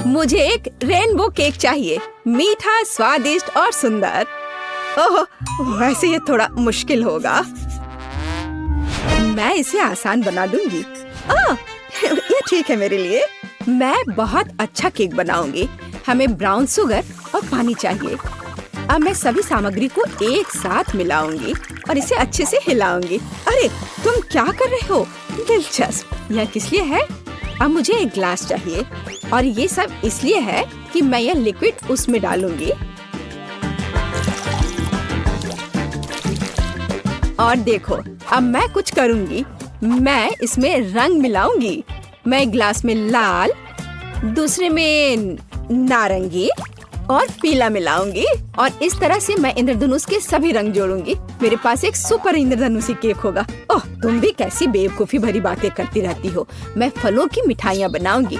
मुझे एक rainbow cake चाहिए, मीठा, स्वादिष्ट और सुंदर। ओह, वैसे ये थोड़ा मुश्किल होगा। मैं इसे आसान बना दूंगी। ये ठीक है मेरे लिए। मैं बहुत अच्छा केक बनाऊंगी। हमें ब्राउन शुगर और पानी चाहिए। अब मैं सभी सामग्री को एक साथ मिलाऊंगी और इसे अच्छे से हिलाऊंगी। अरे, तुम क्या कर रहे हो? दिलचस्प। यह किस लिए है? अब मुझे एक ग्लास चाहिए और ये सब इसलिए है कि मैं यह लिक्विड उसमें डालूंगी। और देखो, अब मैं कुछ करूंगी। मैं इसमें रंग मिलाऊंगी। मैं एक ग्लास में लाल, दूसरे में नारंगी और पीला मिलाऊंगी और इस तरह से मैं इंद्रधनुष के सभी रंग जोड़ूंगी। मेरे पास एक सुपर इंद्रधनुषी केक होगा। ओह, तुम भी कैसी बेवकूफी भरी बातें करती रहती हो। मैं फलों की मिठाइयाँ बनाऊंगी।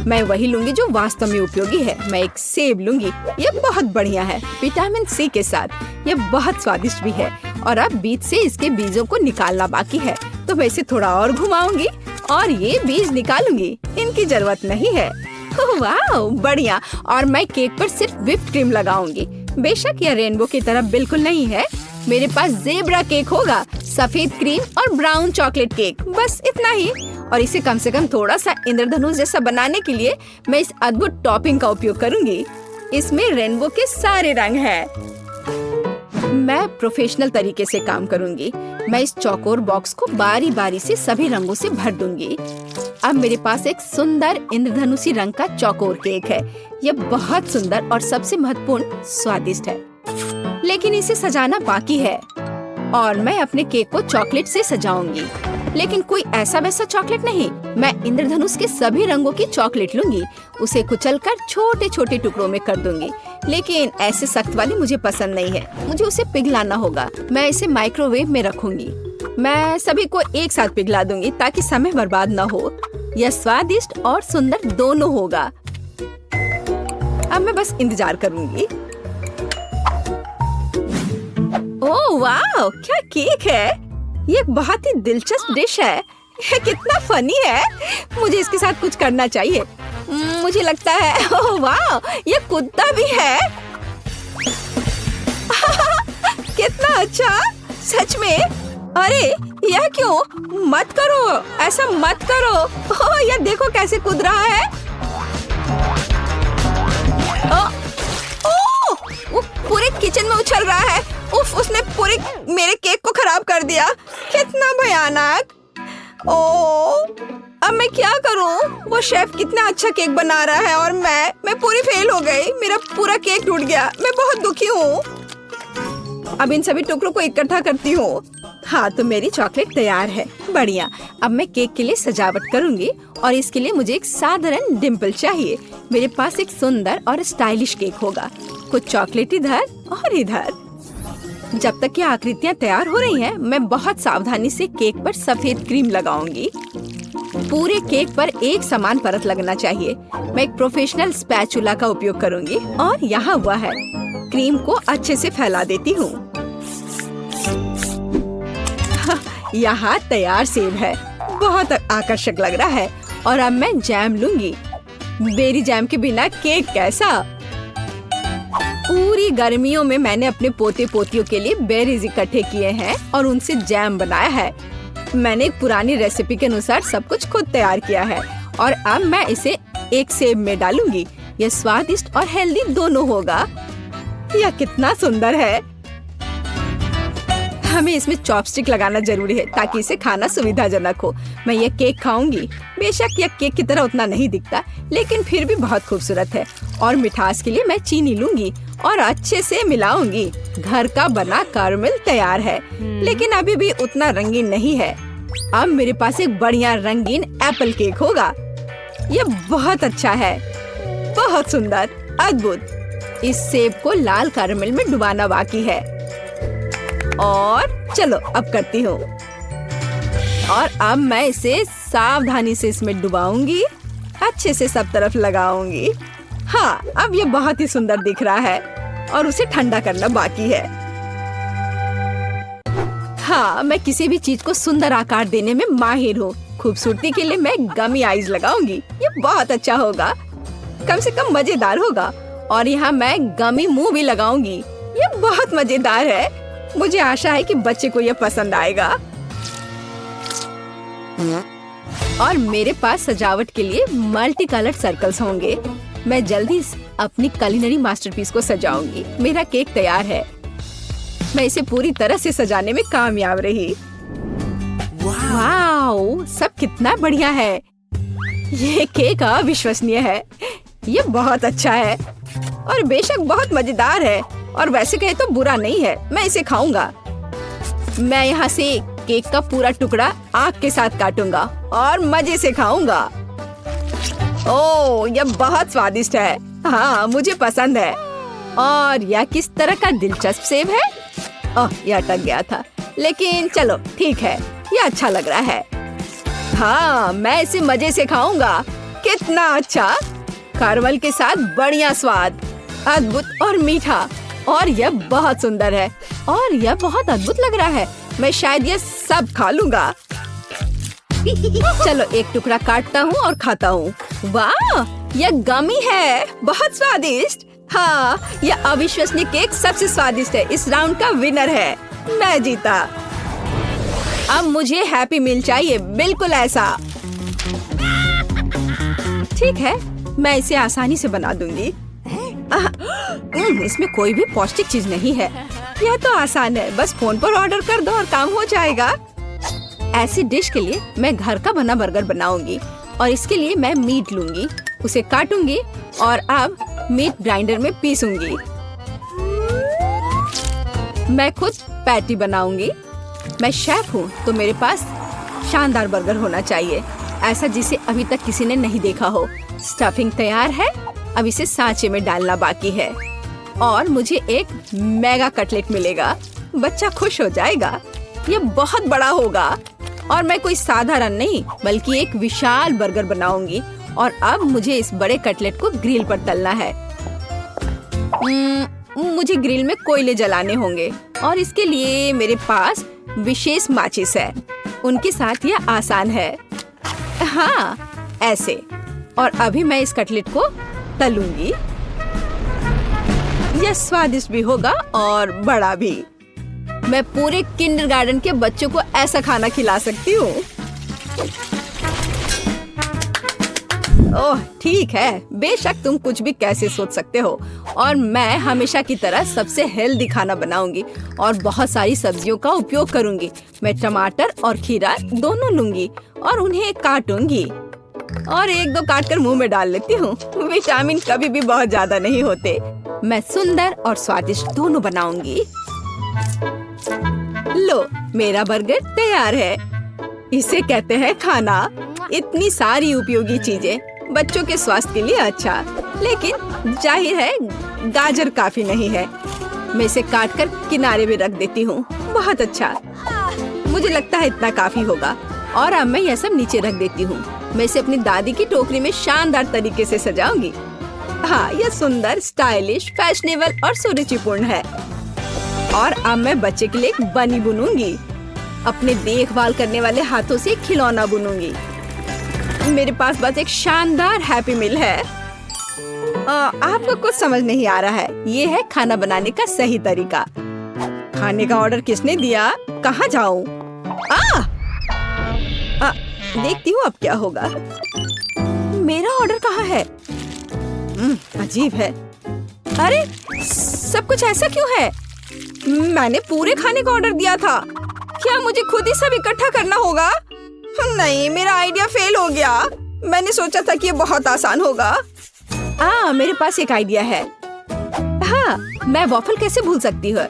मैं वही लूंगी जो वास्तव में उपयोगी है। मैं एक सेब लूंगी। ये बहुत बढ़िया है, विटामिन सी के साथ। ये बहुत स्वादिष्ट भी है। और अब बीज से इसके बीजों को निकालना बाकी है, तो मैं इसे थोड़ा और घुमाऊंगी और ये बीज निकालूंगी। इनकी जरूरत नहीं है। वाह, बढ़िया। और मैं केक पर सिर्फ व्हिप्ड क्रीम लगाऊंगी। बेशक यह रेनबो की तरह बिल्कुल नहीं है। मेरे पास ज़ेब्रा केक होगा, सफेद क्रीम और ब्राउन चॉकलेट केक, बस इतना ही। और इसे कम से कम थोड़ा सा इंद्रधनुष जैसा बनाने के लिए मैं इस अद्भुत टॉपिंग का उपयोग करूंगी। इसमें रेनबो के सारे रंग हैं। मैं प्रोफेशनल तरीके से काम करूंगी। मैं इस चौकोर बॉक्स को बारी बारी से सभी रंगों से भर दूंगी। अब मेरे पास एक सुंदर इंद्रधनुषी रंग का चौकोर केक है। यह बहुत सुंदर और सबसे महत्वपूर्ण स्वादिष्ट है, लेकिन इसे सजाना बाकी है। और मैं अपने केक को चॉकलेट से सजाऊंगी, लेकिन कोई ऐसा वैसा चॉकलेट नहीं। मैं इंद्रधनुष के सभी रंगों की चॉकलेट लूंगी, उसे कुचलकर छोटे छोटे टुकड़ों में कर दूंगी। लेकिन ऐसे सख्त वाली मुझे पसंद नहीं है, मुझे उसे पिघलाना होगा। मैं इसे माइक्रोवेव में रखूंगी। मैं सभी को एक साथ पिघला दूंगी ताकि समय बर्बाद न हो। यह स्वादिष्ट और सुंदर दोनों होगा। अब मैं बस इंतजार करूंगी। ओह वाह, क्या केक है! ये एक बहुत ही दिलचस्प डिश है। यह कितना फनी है। मुझे इसके साथ कुछ करना चाहिए। मुझे लगता है, ओह वाह, ये कुत्ता भी है। कितना अच्छा, सच में। अरे, यह क्यों? मत करो, ऐसा मत करो। ओह, यह देखो कैसे कूद रहा है। वो पूरे किचन में उछल रहा है। उफ, उसने पूरे मेरे केक को खराब कर दिया। कितना भयानक। ओह, अब मैं क्या करूं? वो शेफ कितना अच्छा केक बना रहा है और मैं पूरी फेल हो गई। मेरा पूरा केक टूट गया। मैं बहुत दुखी हूँ। अब इन सभी टुकड़ों को इकट्ठा करती हूँ। हाँ, तो मेरी चॉकलेट तैयार है। बढ़िया। अब मैं केक के लिए सजावट करूंगी और इसके लिए मुझे एक साधारण डिम्पल चाहिए। मेरे पास एक सुंदर और स्टाइलिश केक होगा। कुछ चॉकलेट इधर और इधर। जब तक ये आकृतियाँ तैयार हो रही हैं, मैं बहुत सावधानी से केक पर सफेद क्रीम लगाऊंगी। पूरे केक पर एक समान परत लगना चाहिए। मैं एक प्रोफेशनल स्पैचुला का उपयोग करूंगी और यहाँ हुआ है। क्रीम को अच्छे से फैला देती हूँ। यहाँ तैयार सेब है। बहुत आकर्षक लग रहा है। और अब मैं जैम लूंगी। बेरी जैम के बिना केक कैसा? पूरी गर्मियों में मैंने अपने पोते पोतियों के लिए बेरीज इकट्ठे किए हैं और उनसे जैम बनाया है। मैंने एक पुरानी रेसिपी के अनुसार सब कुछ खुद तैयार किया है और अब मैं इसे एक सेब में डालूंगी। यह स्वादिष्ट और हेल्दी दोनों होगा। यह कितना सुंदर है। हमें इसमें चॉपस्टिक लगाना जरूरी है ताकि इसे खाना सुविधाजनक हो। मैं यह केक खाऊंगी। बेशक यह केक की तरह उतना नहीं दिखता, लेकिन फिर भी बहुत खूबसूरत है। और मिठास के लिए मैं चीनी लूंगी और अच्छे से मिलाऊंगी। घर का बना कैरमेल तैयार है, लेकिन अभी भी उतना रंगीन नहीं है। अब मेरे पास एक बढ़िया रंगीन एप्पल केक होगा। यह बहुत अच्छा है, बहुत सुंदर, अद्भुत। इस सेब को लाल कैरमेल में डुबाना बाकी है। और चलो अब करती हूँ। और अब मैं इसे सावधानी से इसमें डुबाऊंगी, अच्छे से सब तरफ लगाऊंगी। हाँ, अब ये बहुत ही सुंदर दिख रहा है और उसे ठंडा करना बाकी है। हाँ, मैं किसी भी चीज को सुंदर आकार देने में माहिर हूँ। खूबसूरती के लिए मैं गमी आईज लगाऊंगी। ये बहुत अच्छा होगा। कम से कम मजेदार होगा। और यहाँ मैं गमी मुंह भी लगाऊंगी। ये बहुत मजेदार है। मुझे आशा है कि बच्चे को ये पसंद आएगा। और मेरे पास सजावट के लिए मल्टी कलर्ड सर्कल्स होंगे। मैं जल्दी अपनी कुलिनरी मास्टरपीस को सजाऊंगी। मेरा केक तैयार है। मैं इसे पूरी तरह से सजाने में कामयाब रही। वाओ, सब कितना बढ़िया है। ये केक अविश्वसनीय है। ये बहुत अच्छा है और बेशक बहुत मजेदार है। और वैसे कहे तो बुरा नहीं है। मैं इसे खाऊंगा। मैं यहाँ से केक का पूरा टुकड़ा आग के साथ काटूंगा और मजे से खाऊंगा। ओह, यह बहुत स्वादिष्ट है। हाँ, मुझे पसंद है। और यह किस तरह का दिलचस्प सेब है? ओह, यह अटक गया था। लेकिन चलो ठीक है, यह अच्छा लग रहा है। हाँ, मैं इसे मजे से खाऊंगा। कितना अच्छा। कार्मल के साथ बढ़िया स्वाद, अद्भुत और मीठा। और यह बहुत सुंदर है और यह बहुत अद्भुत लग रहा है। मैं शायद यह सब खा लूंगा। चलो एक टुकड़ा काटता हूँ और खाता हूँ। वाह, यह गमी है। बहुत स्वादिष्ट। हाँ, यह अविश्वसनीय केक सबसे स्वादिष्ट है। इस राउंड का विनर है। मैं जीता। अब मुझे हैप्पी मील चाहिए, बिल्कुल ऐसा। ठीक है, मैं इसे आसानी से बना दूंगी। इसमें कोई भी पौष्टिक चीज नहीं है। यह तो आसान है। बस फोन पर ऑर्डर कर दो और काम हो जाएगा। ऐसी डिश के लिए मैं घर का बना बर्गर बनाऊंगी। और इसके लिए मैं मीट लूंगी, उसे काटूंगी और अब मीट ग्राइंडर में पीसूंगी। मैं खुद पैटी बनाऊंगी। मैं शेफ हूँ तो मेरे पास शानदार बर्गर होना चाहिए, ऐसा जिसे अभी तक किसी ने नहीं देखा हो। स्टफिंग तैयार है। अब इसे सांचे में डालना बाकी है और मुझे एक मेगा कटलेट मिलेगा। बच्चा खुश हो जाएगा। ये बहुत बड़ा होगा और मैं कोई साधारण नहीं बल्कि एक विशाल बर्गर बनाऊंगी। और अब मुझे इस बड़े कटलेट को ग्रिल पर तलना है। मुझे ग्रिल में कोयले जलाने होंगे और इसके लिए मेरे पास विशेष माचिस है। उनके साथ यह आसान है। हाँ, ऐसे। और अभी मैं इस कटलेट को तलूंगी। यह स्वादिष्ट भी होगा और बड़ा भी। मैं पूरे किंडरगार्टन के बच्चों को ऐसा खाना खिला सकती हूँ। ओह, ठीक है। बेशक तुम कुछ भी कैसे सोच सकते हो। और मैं हमेशा की तरह सबसे हेल्दी खाना बनाऊंगी और बहुत सारी सब्जियों का उपयोग करूंगी। मैं टमाटर और खीरा दोनों लूंगी और उन्हें काटूंगी और एक दो काट कर मुंह में डाल लेती हूँ। विटामिन कभी भी बहुत ज्यादा नहीं होते। मैं सुंदर और स्वादिष्ट दोनों बनाऊंगी। लो, मेरा बर्गर तैयार है। इसे कहते हैं खाना। इतनी सारी उपयोगी चीजें, बच्चों के स्वास्थ्य के लिए अच्छा। लेकिन जाहिर है गाजर काफी नहीं है। मैं इसे काट कर किनारे में रख देती हूँ। बहुत अच्छा, मुझे लगता है इतना काफी होगा। और अब मैं यह सब नीचे रख देती हूँ। मैं इसे अपनी दादी की टोकरी में शानदार तरीके से सजाऊंगी। हाँ, यह सुंदर, स्टाइलिश, फैशनेबल और सुरुचिपूर्ण है। और अब मैं बच्चे के लिए एक बनी बुनूंगी। अपने देखभाल करने वाले हाथों से खिलौना बुनूंगी। मेरे पास बस एक शानदार हैप्पी मील है। आपको कुछ समझ नहीं आ रहा है। ये है खाना बनाने का सही तरीका। खाने का ऑर्डर किसने दिया? कहाँ जाऊँ? देखती हूँ अब क्या होगा। मेरा ऑर्डर कहाँ है? अजीब है। अरे, सब कुछ ऐसा क्यों है? मैंने पूरे खाने का ऑर्डर दिया था। क्या मुझे खुद ही सब इकट्ठा करना होगा? नहीं, मेरा आइडिया फेल हो गया। मैंने सोचा था कि ये बहुत आसान होगा। मेरे पास एक आइडिया है। हाँ, मैं वॉफल कैसे भूल सकती हूँ।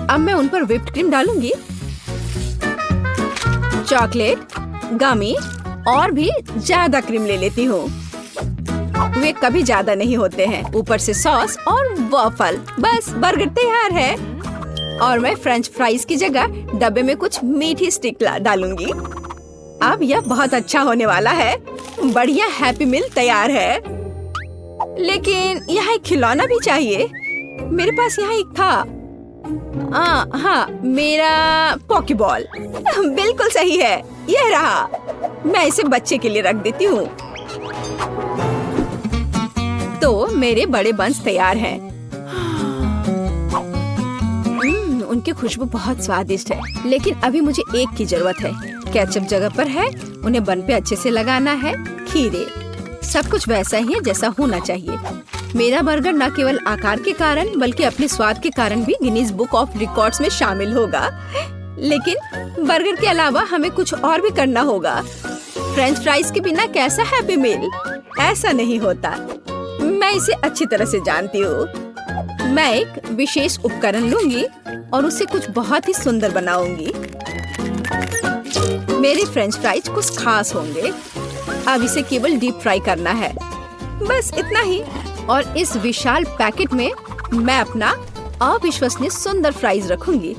अब मैं उन पर व्हिप्ड क्रीम डालूंगी, चॉकलेट, गमी और भी ज्यादा क्रीम ले लेती हूँ। वे कभी ज्यादा नहीं होते हैं। ऊपर से सॉस और वॉफल। बस बर्गर तैयार है। और मैं फ्रेंच फ्राइज की जगह डब्बे में कुछ मीठी स्टिक डालूंगी। अब यह बहुत अच्छा होने वाला है। बढ़िया हैप्पी मील तैयार है। लेकिन यहाँ एक खिलौना भी चाहिए। मेरे पास यहाँ एक था। हाँ, मेरा पॉकीबॉल। बिल्कुल सही है, यह रहा। मैं इसे बच्चे के लिए रख देती हूँ। तो मेरे बड़े बंस तैयार हैं। उनकी खुशबू बहुत स्वादिष्ट है, लेकिन अभी मुझे एक की जरूरत है। केचप जगह पर है, उन्हें बन पे अच्छे से लगाना है। खीरे, सब कुछ वैसा ही है जैसा होना चाहिए। मेरा बर्गर न केवल आकार के कारण बल्कि अपने स्वाद के कारण भी गिनीज बुक ऑफ रिकॉर्ड्स में शामिल होगा। लेकिन बर्गर के अलावा हमें कुछ और भी करना होगा। फ्रेंच फ्राइज के बिना कैसा हैप्पी मील? ऐसा नहीं होता। मैं इसे अच्छी तरह से जानती हूँ। मैं एक विशेष उपकरण लूंगी और उसे कुछ बहुत ही सुंदर बनाऊंगी। मेरे फ्रेंच फ्राइज कुछ खास होंगे। अब इसे केवल डीप फ्राई करना है, बस इतना ही। और इस विशाल पैकेट में मैं अपना अविश्वसनीय सुंदर फ्राइज रखूंगी।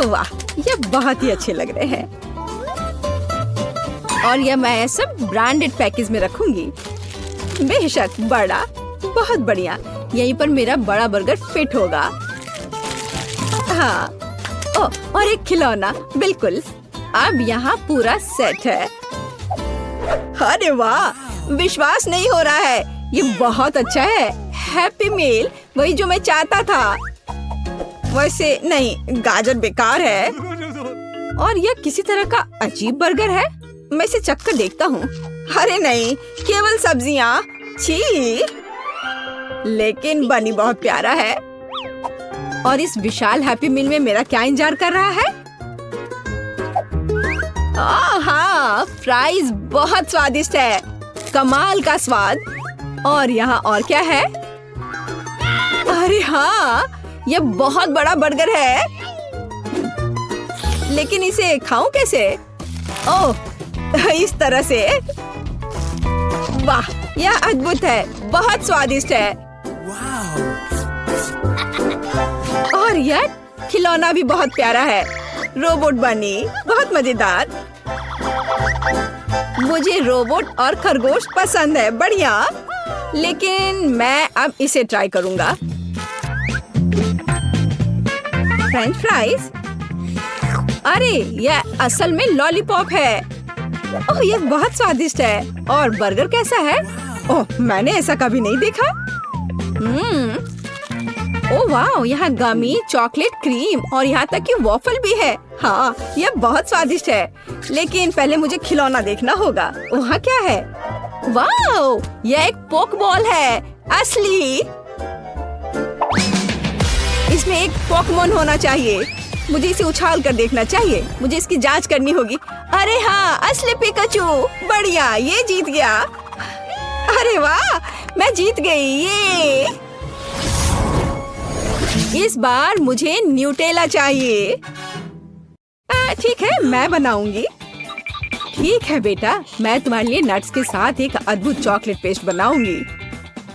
वाह, ये बहुत ही अच्छे लग रहे हैं। और यह मैं सब ब्रांडेड पैकेज में रखूंगी। बेशक बड़ा, बहुत बढ़िया। यहीं पर मेरा बड़ा बर्गर फिट होगा। हाँ, और एक खिलौना, बिल्कुल। अब यहाँ पूरा सेट है। अरे वाह, विश्वास नहीं हो रहा है। ये बहुत अच्छा है। हैप्पी मील, वही जो मैं चाहता था। वैसे नहीं, गाजर बेकार है। और यह किसी तरह का अजीब बर्गर है। मैं इसे चख कर देखता हूँ। अरे नहीं, केवल सब्जियाँ। छी, लेकिन बनी बहुत प्यारा है। और इस विशाल हैप्पी मील में मेरा क्या इंतजार कर रहा है? हाँ, फ्राइज बहुत स्वादिष्ट है, कमाल का स्वाद। और यहाँ और क्या है? अरे हाँ, ये बहुत बड़ा बर्गर है, लेकिन इसे खाऊं कैसे? ओह, इस तरह से। वाह, यह अद्भुत है, बहुत स्वादिष्ट है। और यह खिलौना भी बहुत प्यारा है। रोबोट बनी, बहुत मजेदार। मुझे रोबोट और खरगोश पसंद है, बढ़िया। लेकिन मैं अब इसे ट्राई करूंगा। French fries? अरे, यह असल में लॉलीपॉप है। ओह, यह बहुत स्वादिष्ट है। और बर्गर कैसा है? ओह, मैंने ऐसा कभी नहीं देखा। ओह वाह, यहाँ गमी, चॉकलेट, क्रीम और यहाँ तक कि वॉफल भी है। हाँ, यह बहुत स्वादिष्ट है। लेकिन पहले मुझे खिलौना देखना होगा। वहाँ क्या है? वाह, यह एक पोक बॉल है, असली। इसमें एक पोकेमॉन होना चाहिए। मुझे इसे उछाल कर देखना चाहिए। मुझे इसकी जांच करनी होगी। अरे हाँ, असली पिकाचू, बढ़िया, ये जीत गया। अरे वाह, मैं जीत गई। ये इस बार मुझे न्यूटेला चाहिए। ठीक है, मैं बनाऊंगी। ठीक है बेटा, मैं तुम्हारे लिए नट्स के साथ एक अद्भुत चॉकलेट पेस्ट बनाऊंगी।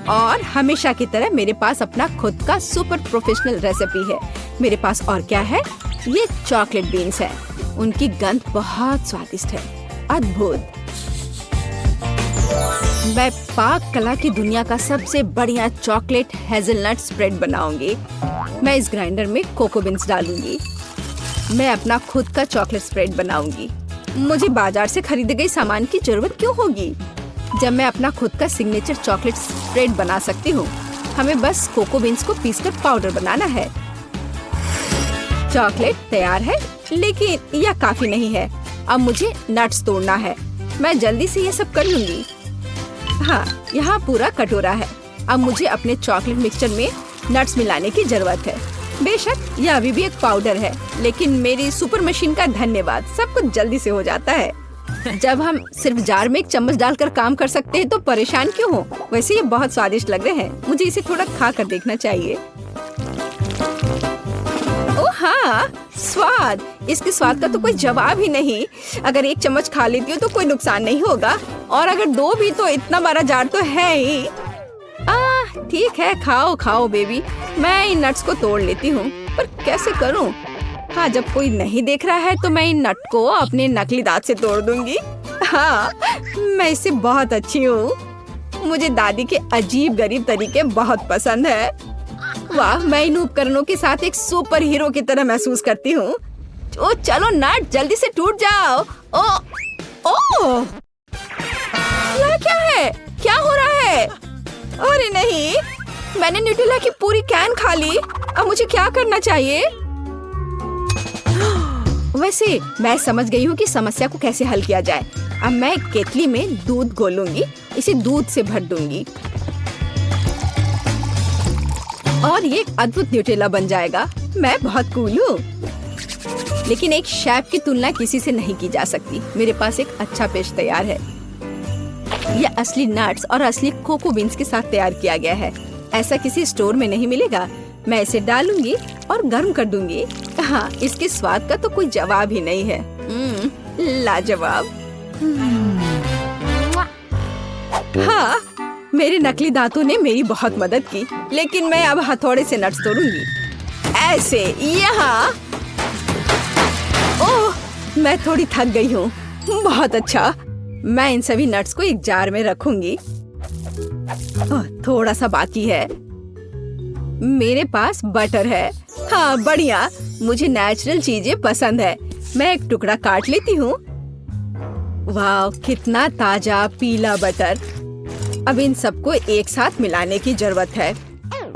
और हमेशा की तरह मेरे पास अपना खुद का सुपर प्रोफेशनल रेसिपी है। मेरे पास और क्या है? ये चॉकलेट बीन्स है। उनकी गंध बहुत स्वादिष्ट है, अद्भुत। मैं पाक कला की दुनिया का सबसे बढ़िया चॉकलेट हेजलनट स्प्रेड बनाऊंगी। मैं इस ग्राइंडर में कोको बीन्स डालूंगी। मैं अपना खुद का चॉकलेट स्प्रेड बनाऊंगी। मुझे बाजार से खरीदे गए सामान की जरूरत क्यों होगी जब मैं अपना खुद का सिग्नेचर चॉकलेट स्प्रेड बना सकती हूँ? हमें बस कोको बीन्स को पीसकर पाउडर बनाना है। चॉकलेट तैयार है, लेकिन यह काफी नहीं है। अब मुझे नट्स तोड़ना है। मैं जल्दी से ये सब कर लूंगी। हाँ, यहाँ पूरा कटोरा है। अब मुझे अपने चॉकलेट मिक्सचर में नट्स मिलाने की जरूरत है। बेशक यह अभी भी एक पाउडर है, लेकिन मेरी सुपर मशीन का धन्यवाद, सब कुछ जल्दी से हो जाता है। जब हम सिर्फ जार में एक चम्मच डालकर काम कर सकते हैं तो परेशान क्यों हो? वैसे ये बहुत स्वादिष्ट लग रहे हैं। मुझे इसे थोड़ा खा कर देखना चाहिए। ओह हाँ, स्वाद, इसके स्वाद का तो कोई जवाब ही नहीं। अगर एक चम्मच खा लेती हूँ तो कोई नुकसान नहीं होगा, और अगर दो भी तो इतना बड़ा जार तो है ही। ठीक है, खाओ खाओ बेबी। मैं इन नट्स को तोड़ लेती हूँ, पर कैसे करूँ? हाँ, जब कोई नहीं देख रहा है तो मैं इन नट को अपने नकली दांत से तोड़ दूंगी। हाँ, मैं इससे बहुत अच्छी हूँ। मुझे दादी के अजीब गरीब तरीके बहुत पसंद है। वाह, मैं इन उपकरणों के साथ एक सुपर हीरो की तरह महसूस करती हूँ। ओ चलो नट, जल्दी से टूट जाओ। ओ, क्या है? क्या हो रहा है? अरे नहीं, मैंने न्यूटेला की पूरी कैन खा ली। अब मुझे क्या करना चाहिए? वैसे मैं समझ गई हूँ कि समस्या को कैसे हल किया जाए। अब मैं एक केतली में दूध घोलूंगी, इसे दूध से भर दूंगी और ये एक अद्भुत न्यूटेला बन जाएगा। मैं बहुत कूल हूँ, लेकिन एक शेफ की तुलना किसी से नहीं की जा सकती। मेरे पास एक अच्छा पेस्ट तैयार है। यह असली नट्स और असली कोको बीन्स के साथ तैयार किया गया है। ऐसा किसी स्टोर में नहीं मिलेगा। मैं इसे डालूंगी और गर्म कर दूंगी। हाँ, इसके स्वाद का तो कोई जवाब ही नहीं है। लाजवाब। हाँ, मेरे नकली दांतों ने मेरी बहुत मदद की, लेकिन मैं अब हथौड़े से नट्स तोड़ूंगी। ऐसे यहाँ। ओह, मैं थोड़ी थक गई हूँ। बहुत अच्छा। मैं इन सभी नट्स को एक जार में रखूंगी। थोड़ा सा बाकी है। मेरे पास बटर है। हाँ, बढ़िया। मुझे नेचुरल चीजें पसंद है। मैं एक टुकड़ा काट लेती हूँ। वाह, कितना ताजा पीला बटर। अब इन सबको एक साथ मिलाने की जरूरत है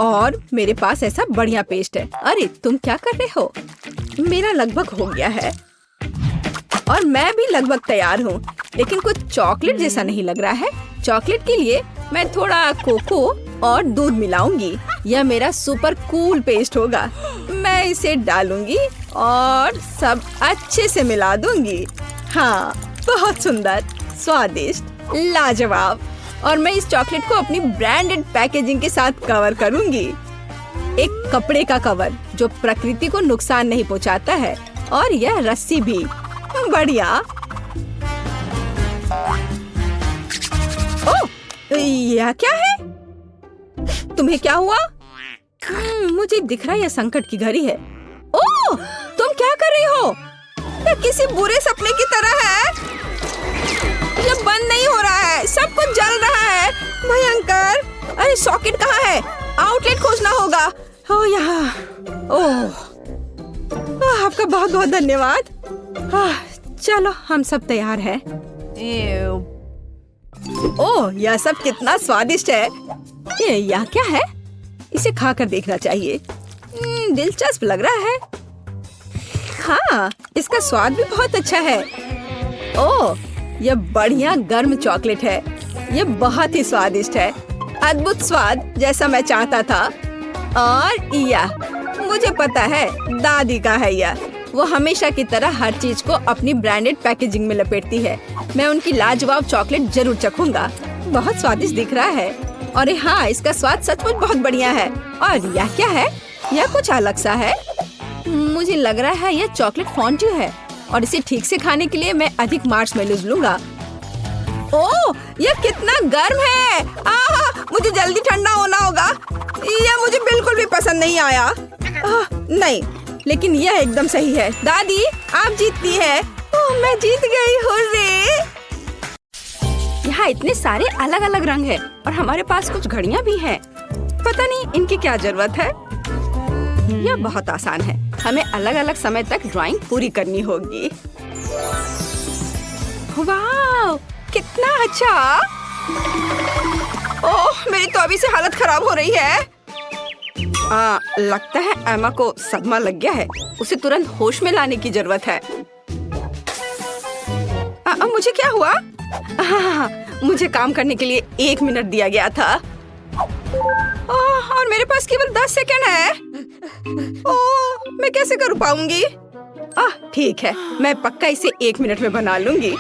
और मेरे पास ऐसा बढ़िया पेस्ट है। अरे तुम क्या कर रहे हो? मेरा लगभग हो गया है और मैं भी लगभग तैयार हूँ, लेकिन कुछ चॉकलेट जैसा नहीं लग रहा है। चॉकलेट के लिए मैं थोड़ा कोको और दूध मिलाऊंगी। यह मेरा सुपर कूल पेस्ट होगा। मैं इसे डालूंगी और सब अच्छे से मिला दूंगी। हाँ, बहुत सुंदर, स्वादिष्ट, लाजवाब। और मैं इस चॉकलेट को अपनी ब्रांडेड पैकेजिंग के साथ कवर करूंगी। एक कपड़े का कवर जो प्रकृति को नुकसान नहीं पहुंचाता है, और यह रस्सी भी। बढ़िया। ओह, यह क्या है? तुम्हें क्या हुआ? मुझे दिख रहा है यह संकट की घड़ी है। ओह, तुम क्या कर रही हो? यह किसी बुरे सपने की तरह है। यह बंद नहीं हो रहा है, सब कुछ जल रहा है। भयंकर। अरे सॉकेट कहाँ है? आउटलेट खोजना होगा। ओह, यहाँ। ओह, आपका बहुत बहुत धन्यवाद। चलो, हम सब तैयार हैं। ओह, यह सब कितना स्वादिष्ट है। यह क्या है? इसे खाकर देखना चाहिए। दिलचस्प लग रहा है। हाँ, इसका स्वाद भी बहुत अच्छा है। ओह, यह बढ़िया गर्म चॉकलेट है। यह बहुत ही स्वादिष्ट है। अद्भुत स्वाद, जैसा मैं चाहता था। और यह मुझे पता है, दादी का है यह। वो हमेशा की तरह हर चीज को अपनी ब्रांडेड पैकेजिंग में लपेटती है। मैं उनकी लाजवाब चॉकलेट जरूर चखूंगा। बहुत स्वादिष्ट दिख रहा है। और हाँ, इसका स्वाद सचमुच बहुत बढ़िया है। और यह क्या है? यह कुछ अलग सा है। मुझे लग रहा है यह चॉकलेट फॉन्ड्यू है और इसे ठीक से खाने के लिए मैं अधिक मार्शमेलोज लूंगा। ओह, यह कितना गर्म है। मुझे जल्दी ठंडा होना होगा। यह मुझे बिल्कुल भी पसंद नहीं आया। नहीं, लेकिन यह एकदम सही है। दादी, आप जीतती है। ओह, मैं जीत गई। हुर्रे! यहाँ इतने सारे अलग अलग रंग हैं और हमारे पास कुछ घड़ियाँ भी हैं। पता नहीं इनकी क्या जरूरत है। यह बहुत आसान है। हमें अलग अलग समय तक ड्राइंग पूरी करनी होगी। वाह, कितना अच्छा। ओह, मेरी तो अभी से हालत खराब हो रही है। लगता है एमा को सदमा लग गया है। उसे तुरंत होश में लाने की जरूरत है। मुझे क्या हुआ? मुझे काम करने के लिए 1 मिनट दिया गया था। और मेरे पास केवल 10 सेकंड है। ओह, मैं कैसे कर पाऊंगी? ठीक है, मैं पक्का इसे 1 मिनट में बना लूंगी।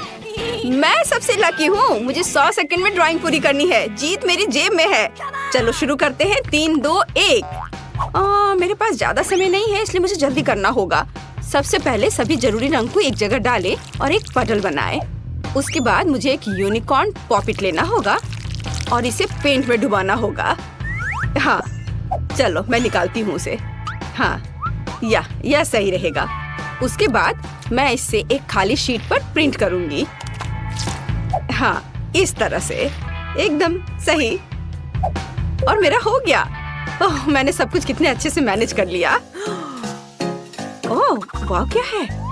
मैं सबसे लकी हूँ। मुझे 100 सेकंड में ड्राइंग पूरी करनी है। जीत मेरी जेब में है। चलो शुरू करते हैं। 3, 2, 1। मेरे पास ज्यादा समय नहीं है, इसलिए मुझे जल्दी करना होगा। सबसे पहले सभी जरूरी रंग को एक जगह डालें और एक पटल बनाएं। उसके बाद मुझे एक यूनिकॉर्न पॉपिट लेना होगा और इसे पेंट में डुबाना होगा। हाँ, चलो मैं निकालती हूँ उसे। हाँ, यह सही रहेगा। उसके बाद मैं इससे एक खाली शीट पर प्रिंट करूंगी। हाँ, इस तरह से। एकदम सही। और मेरा हो गया। ओह, मैंने सब कुछ कितने अच्छे से मैनेज कर लिया। ओह, वाह, क्या है?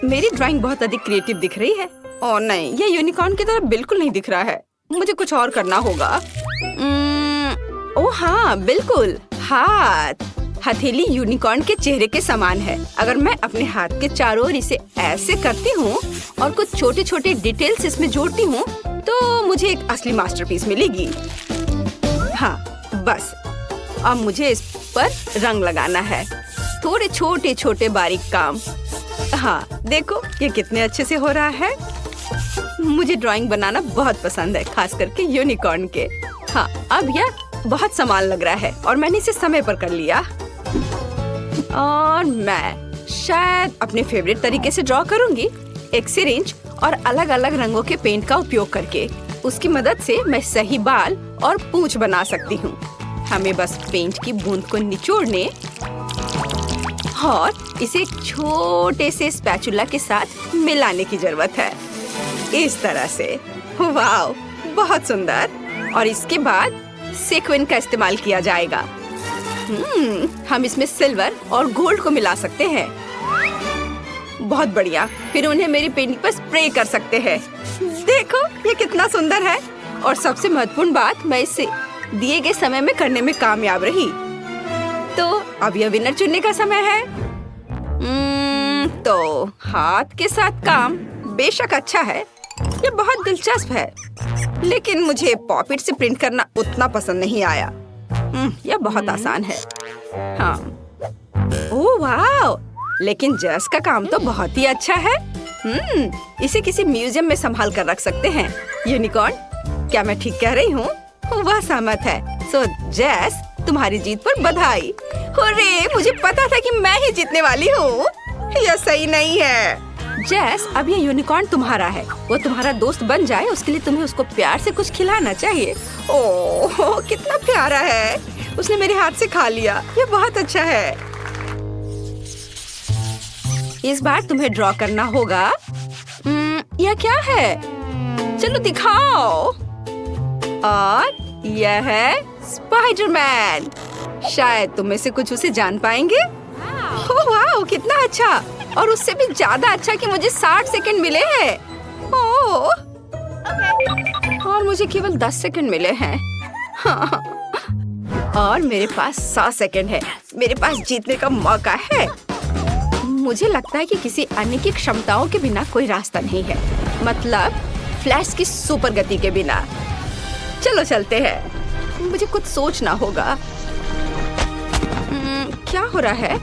मेरी ड्राइंग बहुत अधिक क्रिएटिव दिख रही है। ओह नहीं, यह यूनिकॉर्न की तरह बिल्कुल नहीं दिख रहा है। मुझे कुछ और करना होगा। ओ हाँ, बिल्कुल, हाथ। हथेली यूनिकॉर्न के चेहरे के समान है। अगर मैं अपने हाथ के चारों ओर इसे ऐसे करती हूँ और कुछ छोटे छोटे डिटेल्स इसमें जोड़ती हूँ तो मुझे एक असली मास्टरपीस मिलेगी। हाँ, बस अब मुझे इस पर रंग लगाना है। थोड़े छोटे छोटे बारीक काम। हाँ, देखो ये कितने अच्छे से हो रहा है। मुझे ड्राइंग बनाना बहुत पसंद है, खास करके यूनिकॉर्न के। हाँ, अब यह बहुत समान लग रहा है और मैंने इसे समय पर कर लिया। और मैं शायद अपने फेवरेट तरीके से ड्रॉ करूंगी, एक सिरिंज और अलग अलग रंगों के पेंट का उपयोग करके। उसकी मदद से मैं सही बाल और पूंछ बना सकती हूँ। हमें बस पेंट की बूंद को निचोड़ने और इसे एक छोटे से स्पैचुला के साथ मिलाने की जरूरत है, इस तरह से। वाह, बहुत सुंदर। और इसके बाद सीक्वेंस का इस्तेमाल किया जाएगा। हम इसमें सिल्वर और गोल्ड को मिला सकते हैं। बहुत बढ़िया। फिर उन्हें मेरी पेंटिंग पर स्प्रे कर सकते हैं। देखो ये कितना सुंदर है। और सबसे महत्वपूर्ण बात, मैं इसे दिए गए समय में करने में कामयाब रही। तो अब यह विनर चुनने का समय है। तो हाथ के साथ काम बेशक अच्छा है, ये बहुत दिलचस्प है, लेकिन मुझे पॉपिट से प्रिंट करना उतना पसंद नहीं आया। यह बहुत आसान है। हाँ, ओह वाह, लेकिन जस का काम तो बहुत ही अच्छा है। इसे किसी म्यूजियम में संभाल कर रख सकते हैं। यूनिकॉर्न, क्या मैं ठीक कह रही हूँ? वह सहमत है। सो जेस, तुम्हारी जीत पर बधाई। हुर्रे, मुझे पता था कि मैं ही जीतने वाली हूँ। यह सही नहीं है। जेस, अब ये यूनिकॉर्न तुम्हारा है। वो तुम्हारा दोस्त बन जाए उसके लिए तुम्हें उसको प्यार से कुछ खिलाना चाहिए। ओह, कितना प्यारा है। उसने मेरे हाथ से खा लिया। ये बहुत अच्छा है। इस बार तुम्हें ड्रॉ करना होगा। यह क्या है? चलो दिखाओ। और यह है स्पाइडरमैन। शायद तुम में से कुछ उसे जान पाएंगे। ओह वाह, कितना अच्छा। और उससे भी ज्यादा अच्छा कि मुझे 60 सेकंड मिले हैं। ओह, और मुझे केवल 10 सेकंड मिले हैं। हाँ। और मेरे पास 100 सेकंड है। मेरे पास जीतने का मौका है। मुझे लगता है कि किसी अन्य की क्षमताओं के बिना कोई रास्ता नहीं है, मतलब फ्लैश की सुपर गति के बिना। चलो चलते हैं। मुझे कुछ सोचना होगा। क्या हो रहा है?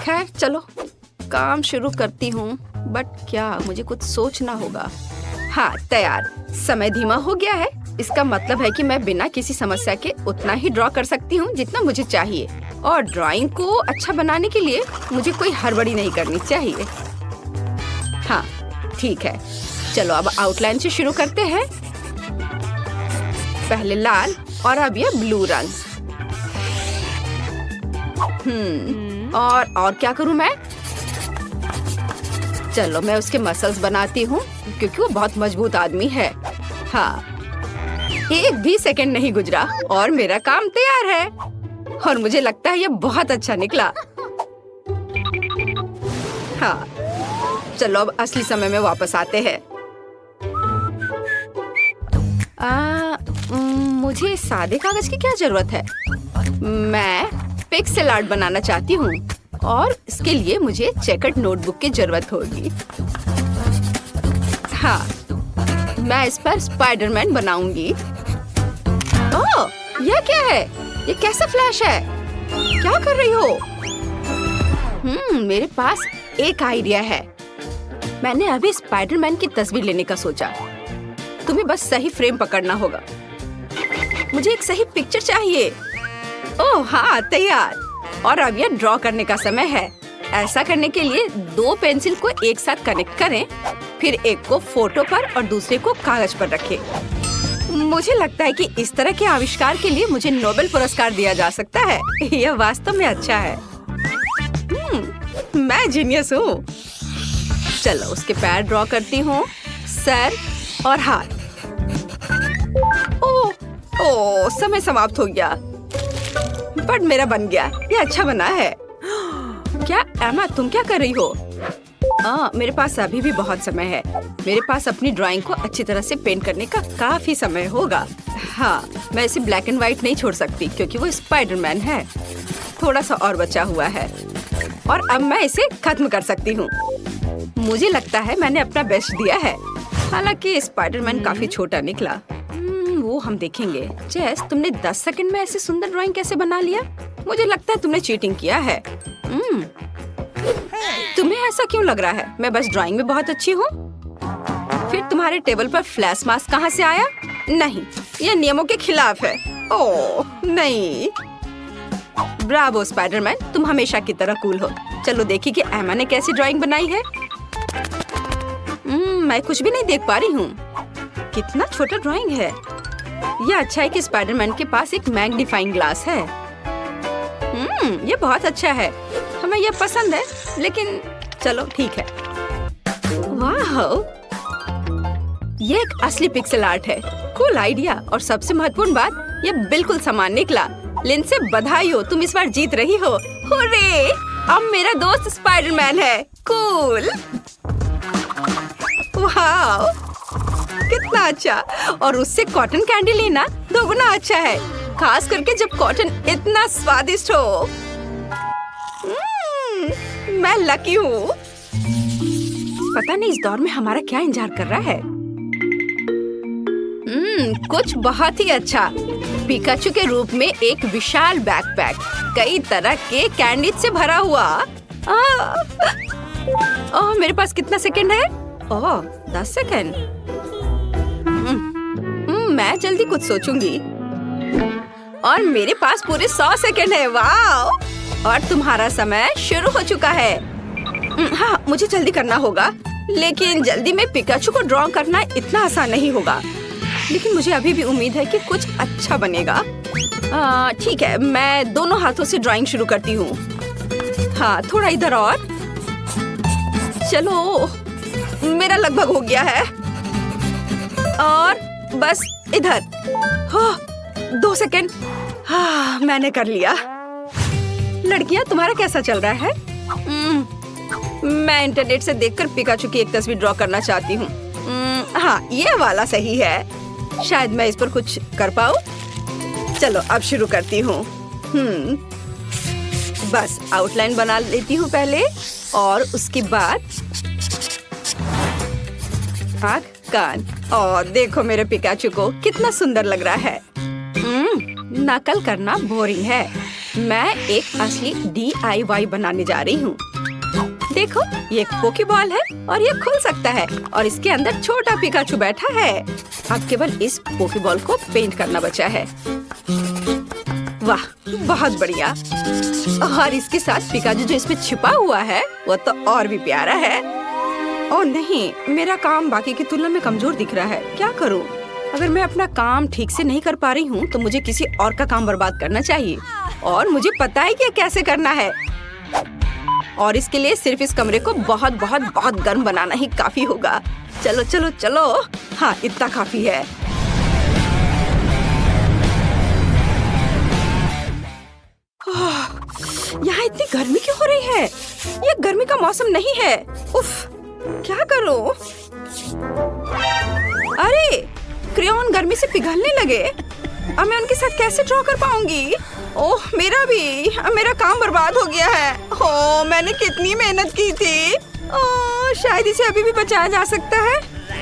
खैर चलो, काम शुरू करती हूँ। बट क्या, मुझे कुछ सोचना होगा। हाँ, तैयार। समय धीमा हो गया है। इसका मतलब है कि मैं बिना किसी समस्या के उतना ही ड्रॉ कर सकती हूँ जितना मुझे चाहिए। और ड्राइंग को अच्छा बनाने के लिए मुझे कोई हड़बड़ी नहीं करनी चाहिए। हाँ, ठीक है। चलो अब आउटलाइन से शुरू करते हैं। पहले लाल और अब ये ब्लू रंग। और क्या करूं मैं? चलो मैं उसके मसल्स बनाती हूँ क्योंकि वो बहुत मजबूत आदमी है। हाँ, एक भी सेकंड नहीं गुजरा और मेरा काम तैयार है। और मुझे लगता है ये बहुत अच्छा निकला। हाँ, चलो अब असली समय में वापस आते हैं। मुझे सादे कागज की क्या जरूरत है? मैं पिक्सेल आर्ट बनाना चाहती हूँ और इसके लिए मुझे चेकर्ड नोटबुक की जरूरत होगी। हाँ, मैं इस पर स्पाइडरमैन बनाऊंगी। ओह, यह क्या है? ये कैसा फ्लैश है? क्या कर रही हो? मेरे पास एक आइडिया है। मैंने अभी स्पाइडरमैन की तस्वीर लेने का सोचा। तुम्हें बस सही फ्रेम पकड़ना होगा। मुझे एक सही पिक्चर चाहिए। ओह हाँ, तैयार। और अब यह ड्रॉ करने का समय है। ऐसा करने के लिए 2 पेंसिल को एक साथ कनेक्ट करें, फिर एक को फोटो पर और दूसरे को कागज पर रखें। मुझे लगता है कि इस तरह के आविष्कार के लिए मुझे नोबेल पुरस्कार दिया जा सकता है। यह वास्तव में अच्छा है। मैं जीनियस हूँ। चलो उसके पैर ड्रॉ करती हूँ, सर और हाथ। ओह, समय समाप्त हो गया। बट मेरा बन गया। ये अच्छा बना है। क्या एमा, तुम क्या कर रही हो? मेरे पास अभी भी बहुत समय है। मेरे पास अपनी ड्राइंग को अच्छी तरह से पेंट करने का काफी समय होगा। हाँ, मैं इसे ब्लैक एंड व्हाइट नहीं छोड़ सकती क्योंकि वो स्पाइडरमैन है। थोड़ा सा और बचा हुआ है और अब मैं इसे खत्म कर सकती हूँ। मुझे लगता है मैंने अपना बेस्ट दिया है। हालांकि स्पाइडरमैन काफी छोटा निकला। वो हम देखेंगे। जेस, तुमने 10 सेकंड में ऐसी सुंदर ड्राइंग कैसे बना लिया? मुझे लगता है तुमने चीटिंग किया है। तुम्हें ऐसा क्यों लग रहा है? मैं बस ड्राइंग में बहुत अच्छी हूँ। फिर तुम्हारे टेबल पर फ्लैश मास्क कहाँ से आया? नहीं, यह नियमों के खिलाफ है। ओह नहीं। ब्रावो स्पाइडरमैन, तुम हमेशा की तरह कूल हो। चलो देखिए कि एमा ने कैसी ड्राइंग बनाई है। मैं कुछ भी नहीं देख पा रही हूँ। कितना छोटा ड्राइंग है। यह अच्छा है कि स्पाइडरमैन के पास एक मैग्नीफाइंग ग्लास है। ये बहुत अच्छा है। हमें यह पसंद है, लेकिन चलो ठीक है। वाह, ये एक असली पिक्सेल आर्ट है। Cool idea. और सबसे महत्वपूर्ण बात, ये बिल्कुल समान निकला। लिंडसे बधाई हो, तुम इस बार जीत रही हो। हुर्रे! अब मेरा दोस्त स्पाइडरमैन है। कूल। वाह, कितना अच्छा। और उससे कॉटन कैंडी लेना दोगुना अच्छा है, खास करके जब कॉटन इतना स्वादिष्ट हो। मैं लकी हूँ। पता नहीं इस दौर में हमारा क्या इंतजार कर रहा है। कुछ बहुत ही अच्छा। पिकाचू के रूप में एक विशाल बैकपैक, कई तरह के कैंडी से भरा हुआ। मेरे पास कितना सेकंड है? 10 सेकंड। मैं जल्दी कुछ सोचूंगी। और मेरे पास पूरे 100 सेकंड है। वाह! और तुम्हारा समय शुरू हो चुका है। हाँ, मुझे जल्दी करना होगा, लेकिन जल्दी में पिकाचू को ड्रॉ करना इतना आसान नहीं होगा। लेकिन मुझे अभी भी उम्मीद है कि कुछ अच्छा बनेगा। ठीक है, मैं दोनों हाथों से ड्राइंग शुरू करती हूँ। हाँ, थोड़ा इधर और। चलो, मेरा लगभग हो गया है। और बस इधर। 2 सेकंड। हाँ, मैंने कर लिया। लड़कियाँ, तुम्हारा कैसा चल रहा है? मैं इंटरनेट से देखकर पिकाचू की एक तस्वीर ड्रॉ करना चाहती हूँ। हाँ, ये वाला सही है। शायद मैं इस पर कुछ कर पाऊँ। चलो, अब शुरू करती हूँ। बस आउटलाइन बना लेती हूँ पहले, और उसके बाद आँख, कान। और देखो मेरे पिकाचू को कितना सुंदर लग रहा है। नकल करना बोरिंग है। मैं एक असली DIY बनाने जा रही हूँ। देखो, ये एक पोकेबॉल है और ये खुल सकता है, और इसके अंदर छोटा पिकाचू बैठा है। अब केवल इस पोकेबॉल को पेंट करना बचा है। वाह, बहुत बढ़िया। और इसके साथ पिकाचू जो इसमें छिपा हुआ है वो तो और भी प्यारा है। ओह नहीं, मेरा काम बाकी की तुलना में कमजोर दिख रहा है। क्या करूं? अगर मैं अपना काम ठीक से नहीं कर पा रही हूँ तो मुझे किसी और का काम बर्बाद करना चाहिए, और मुझे पता है कि कैसे करना है। और इसके लिए सिर्फ इस कमरे को बहुत बहुत बहुत गर्म बनाना ही काफी होगा। चलो चलो चलो। हाँ, इतना काफी है। यहाँ इतनी गर्मी क्यों हो रही है? ये गर्मी का मौसम नहीं है। उफ, क्या करूं? अरे, क्रेयॉन गर्मी से पिघलने लगे। अब मैं उनके साथ कैसे ड्रॉ कर पाऊंगी? ओह, मेरा काम बर्बाद हो गया है। ओह, मैंने कितनी मेहनत की थी। ओह, शायद इसे अभी भी बचाया जा सकता है।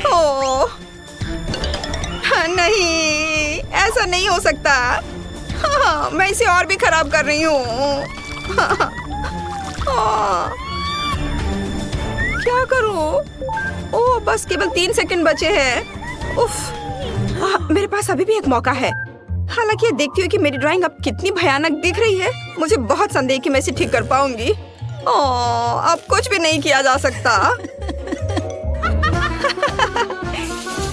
ओह नहीं, ऐसा नहीं हो सकता। हाँ, मैं इसे और भी खराब कर रही हूँ। क्या करूँ? ओह, बस केवल 3 सेकंड बचे हैं। उफ, मेरे पास अभी भी एक मौका है। हालांकि ये देखती हूँ कि मेरी ड्राइंग अब कितनी भयानक दिख रही है। मुझे बहुत संदेह कि मैं इसे ठीक कर पाऊंगी। अब कुछ भी नहीं किया जा सकता।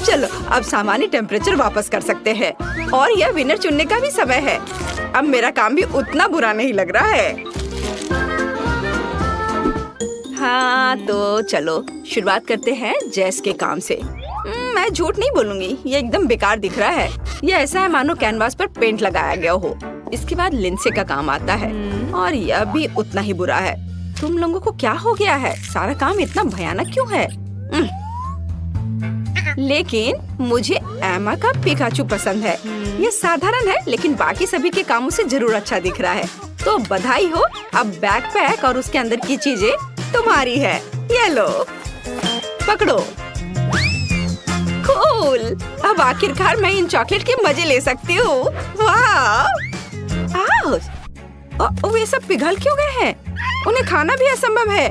चलो, अब सामान्य टेम्परेचर वापस कर सकते हैं, और यह विनर चुनने का भी समय है। अब मेरा काम भी उतना बुरा नहीं लग रहा है। हाँ, तो चलो शुरुआत करते हैं जेस के काम से। मैं झूठ नहीं बोलूंगी, ये एकदम बेकार दिख रहा है। ये ऐसा है मानो कैनवास पर पेंट लगाया गया हो। इसके बाद लिंडसे का काम आता है, और यह भी उतना ही बुरा है। तुम लोगों को क्या हो गया है? सारा काम इतना भयानक क्यों है? लेकिन मुझे एमा का पिकाचू पसंद है। ये साधारण है लेकिन बाकी सभी के कामों से जरूर अच्छा दिख रहा है। तो बधाई हो, अब बैकपैक और उसके अंदर की चीजें तुम्हारी है। ये लो, पकड़ो। कूल! अब आखिरकार मैं इन चॉकलेट के मजे ले सकती हूँ। वाह! वे सब पिघल क्यों गए हैं? उन्हें खाना भी असंभव है।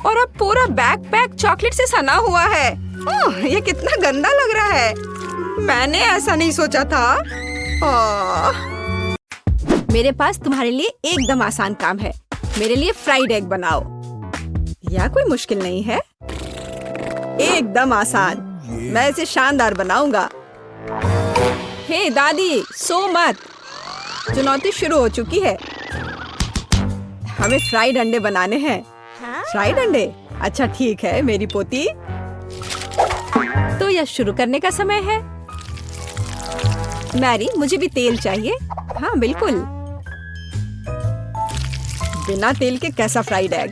और अब पूरा बैकपैक चॉकलेट से सना हुआ है। ये कितना गंदा लग रहा है। मैंने ऐसा नहीं सोचा था। मेरे पास तुम्हारे लिए एकदम आसान काम है। मेरे लिए फ्राइड एग बनाओ। यह कोई मुश्किल नहीं है, एकदम आसान। मैं इसे शानदार बनाऊंगा। हे दादी, सो मत। चुनौती शुरू हो चुकी है। हमें फ्राइड अंडे बनाने हैं। फ्राइड अंडे? अच्छा ठीक है मेरी पोती। तो यह शुरू करने का समय है। मैरी, मुझे भी तेल चाहिए। हाँ बिल्कुल। बिना तेल के कैसा फ्राइड एग?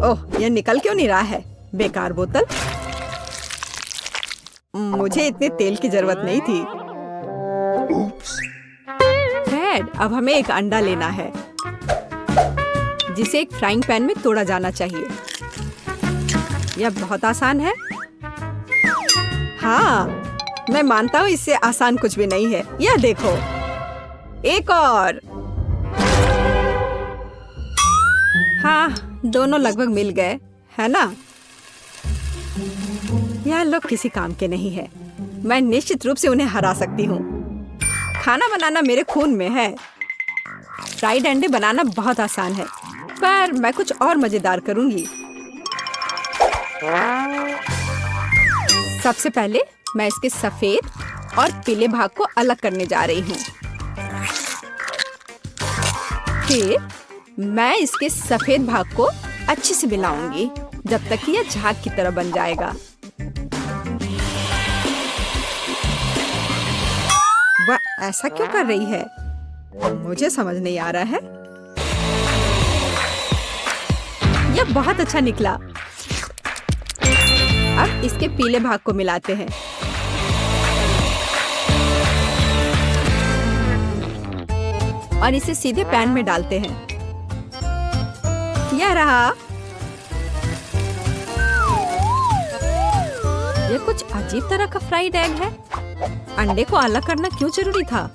ओह, यह निकल क्यों नहीं रहा है? बेकार बोतल। मुझे इतने तेल की जरूरत नहीं थी। फ्रेड, अब हमें एक अंडा लेना है जिसे एक फ्राइंग पैन में तोड़ा जाना चाहिए। यह बहुत आसान है। हाँ, मैं मानता हूँ इससे आसान कुछ भी नहीं है। यह देखो, एक और। हाँ, दोनों लगभग मिल गए, है ना? यह लोग किसी काम के नहीं है। मैं निश्चित रूप से उन्हें हरा सकती हूँ। खाना बनाना मेरे खून में है। फ्राइड अंडे बनाना बहुत आसान है, पर मैं कुछ और मजेदार करूंगी। सबसे पहले मैं इसके सफेद और पीले भाग को अलग करने जा रही हूँ। फिर मैं इसके सफेद भाग को अच्छे से मिलाऊंगी जब तक कि यह झाग की तरह बन जाएगा। वह ऐसा क्यों कर रही है? मुझे समझ नहीं आ रहा है। यह बहुत अच्छा निकला। अब इसके पीले भाग को मिलाते हैं। और इसे सीधे पैन में डालते हैं। यह रहा। यह कुछ अजीब तरह का फ्राइड एग है। अंडे को अलग करना क्यों जरूरी था?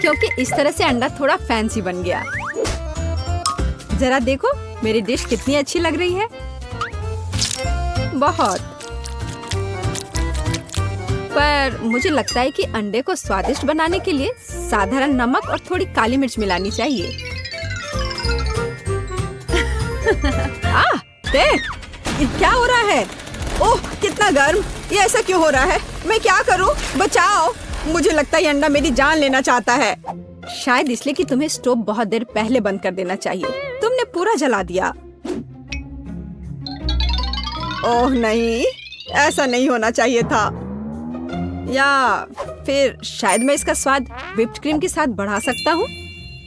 क्योंकि इस तरह से अंडा थोड़ा फैंसी बन गया। जरा देखो मेरी डिश कितनी अच्छी लग रही है। बहुत। पर मुझे लगता है कि अंडे को स्वादिष्ट बनाने के लिए साधारण नमक और थोड़ी काली मिर्च मिलानी चाहिए। देख, ये क्या हो रहा है? ओह, कितना गर्म! ये ऐसा क्यों हो रहा है? मैं क्या करूं? बचाओ! मुझे लगता है ये अंडा मेरी जान लेना चाहता है। शायद इसलिए कि तुम्हें स्टोव बहुत देर पहले बंद कर देना चाहिए। तुमने पूरा जला दिया। ओह नहीं, ऐसा नहीं होना चाहिए था। या फिर शायद मैं इसका स्वाद व्हिप्ड क्रीम के साथ बढ़ा सकता हूँ।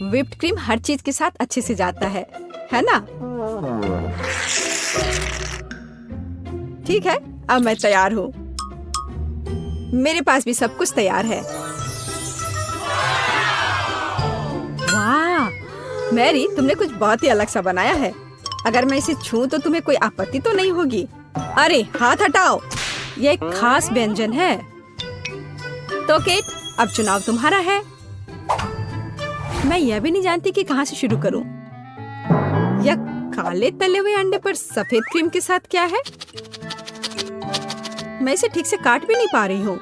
व्हिप्ड क्रीम हर चीज के साथ अच्छे से जाता है ना? ठीक है, अब मैं तैयार हूँ। मेरे पास भी सब कुछ तैयार है। वाह, मैरी, तुमने कुछ बहुत ही अलग सा बनाया है। अगर मैं इसे छूं तो तुम्हें कोई आपत्ति तो नहीं होगी? अरे हाथ हटाओ, यह एक खास व्यंजन है। तो केट, अब चुनाव तुम्हारा है। मैं यह भी नहीं जानती कि कहाँ से शुरू करूं। यह काले तले हुए अंडे पर सफेद क्रीम के साथ क्या है? मैं इसे ठीक से काट भी नहीं पा रही हूँ।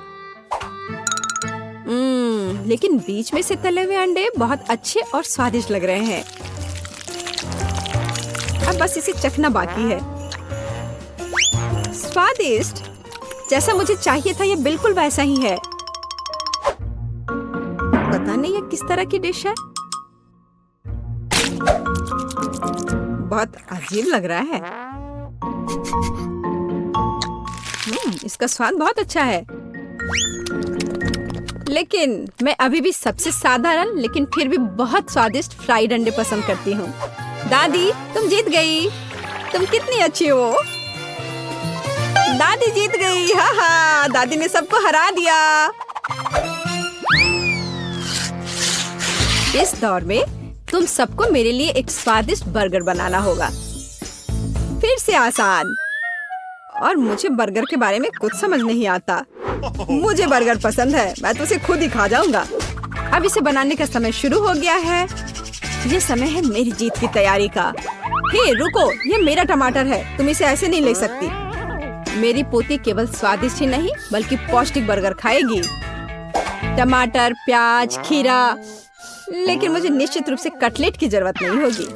लेकिन बीच में से तले हुए अंडे बहुत अच्छे और स्वादिष्ट लग रहे हैं। अब बस इसे चखना बाकी है। स्वादिष्ट, जैसा मुझे चाहिए था, यह बिल्कुल वैसा ही है। पता नहीं यह किस तरह की डिश है। बहुत अजीब लग रहा है। इसका स्वाद बहुत अच्छा है, लेकिन मैं अभी भी सबसे साधारण लेकिन फिर भी बहुत स्वादिष्ट फ्राइड अंडे पसंद करती हूँ। दादी, तुम जीत गई। तुम कितनी अच्छी हो। दादी जीत गई। हाँ हाँ, दादी ने सबको हरा दिया। इस दौर में तुम सबको मेरे लिए एक स्वादिष्ट बर्गर बनाना होगा। फिर से आसान। और मुझे बर्गर के बारे में कुछ समझ नहीं आता। मुझे बर्गर पसंद है, मैं तो उसे खुद ही खा जाऊंगा। अब इसे बनाने का समय शुरू हो गया है। ये समय है मेरी जीत की तैयारी का। हे रुको, ये मेरा टमाटर है, तुम इसे ऐसे नहीं ले सकती। मेरी पोती केवल स्वादिष्ट ही नहीं बल्कि पौष्टिक बर्गर खाएगी। टमाटर, प्याज, खीरा। लेकिन मुझे निश्चित रूप से कटलेट की जरूरत नहीं होगी।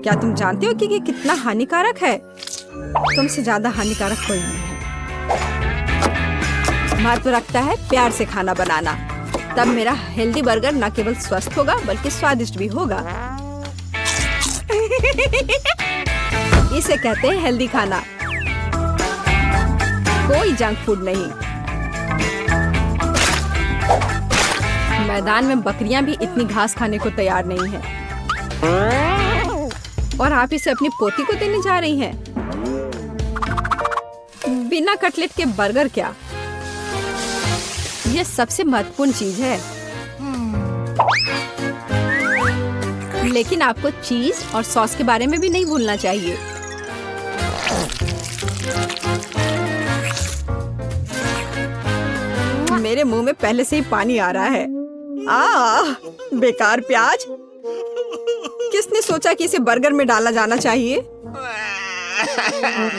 क्या तुम जानते हो कि ये कितना हानिकारक है? तुमसे ज्यादा हानिकारक कोई नहीं है। महत्व रखता है प्यार से खाना बनाना। तब मेरा हेल्दी बर्गर न केवल स्वस्थ होगा बल्कि स्वादिष्ट भी होगा। इसे कहते हैं हेल्दी खाना, कोई जंक फूड नहीं। मैदान में बकरियां भी इतनी घास खाने को तैयार नहीं हैं। और आप इसे अपनी पोती को देने जा रही हैं। बिना कटलेट के बर्गर क्या? यह सबसे महत्वपूर्ण चीज है। लेकिन आपको चीज और सॉस के बारे में भी नहीं भूलना चाहिए। मेरे मुंह में पहले से ही पानी आ रहा है। बेकार प्याज। किसने सोचा कि इसे बर्गर में डाला जाना चाहिए?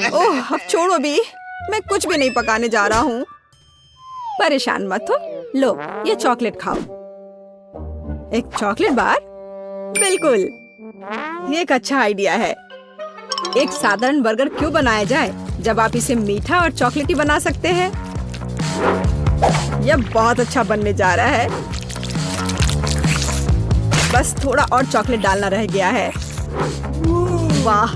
ओह, अब छोड़ो भी, मैं कुछ भी नहीं पकाने जा रहा हूँ। परेशान मत हो। लो, ये चॉकलेट खाओ। एक चॉकलेट बार? बिल्कुल, ये एक अच्छा आइडिया है। एक साधारण बर्गर क्यों बनाया जाए जब आप इसे मीठा और चॉकलेटी बना सकते हैं? यह बहुत अच्छा बनने जा रहा है। बस थोड़ा और चॉकलेट डालना रह गया है। वाह,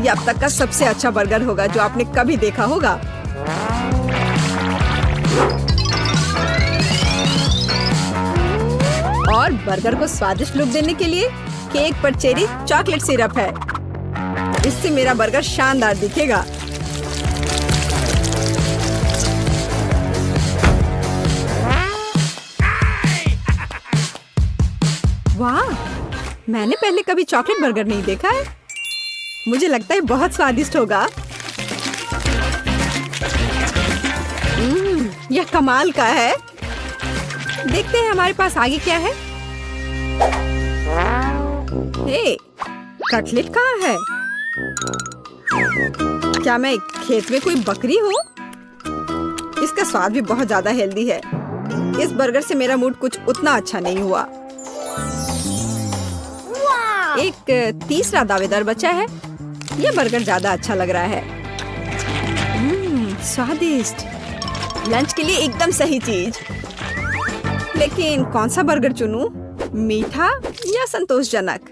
यह अब तक का सबसे अच्छा बर्गर होगा जो आपने कभी देखा होगा। और बर्गर को स्वादिष्ट लुक देने के लिए केक पर चेरी चॉकलेट सिरप है। इससे मेरा बर्गर शानदार दिखेगा। वाह, मैंने पहले कभी चॉकलेट बर्गर नहीं देखा है। मुझे लगता है बहुत स्वादिष्ट होगा। यह कमाल का है। देखते हैं हमारे पास आगे क्या है। हे, कटलेट कहाँ है? क्या मैं खेत में कोई बकरी हूँ? इसका स्वाद भी बहुत ज्यादा हेल्दी है। इस बर्गर से मेरा मूड कुछ उतना अच्छा नहीं हुआ। एक तीसरा दावेदार बचा है। यह बर्गर ज्यादा अच्छा लग रहा है। स्वादिष्ट। लंच के लिए एकदम सही चीज। लेकिन कौन सा बर्गर चुनूं? मीठा या संतोषजनक?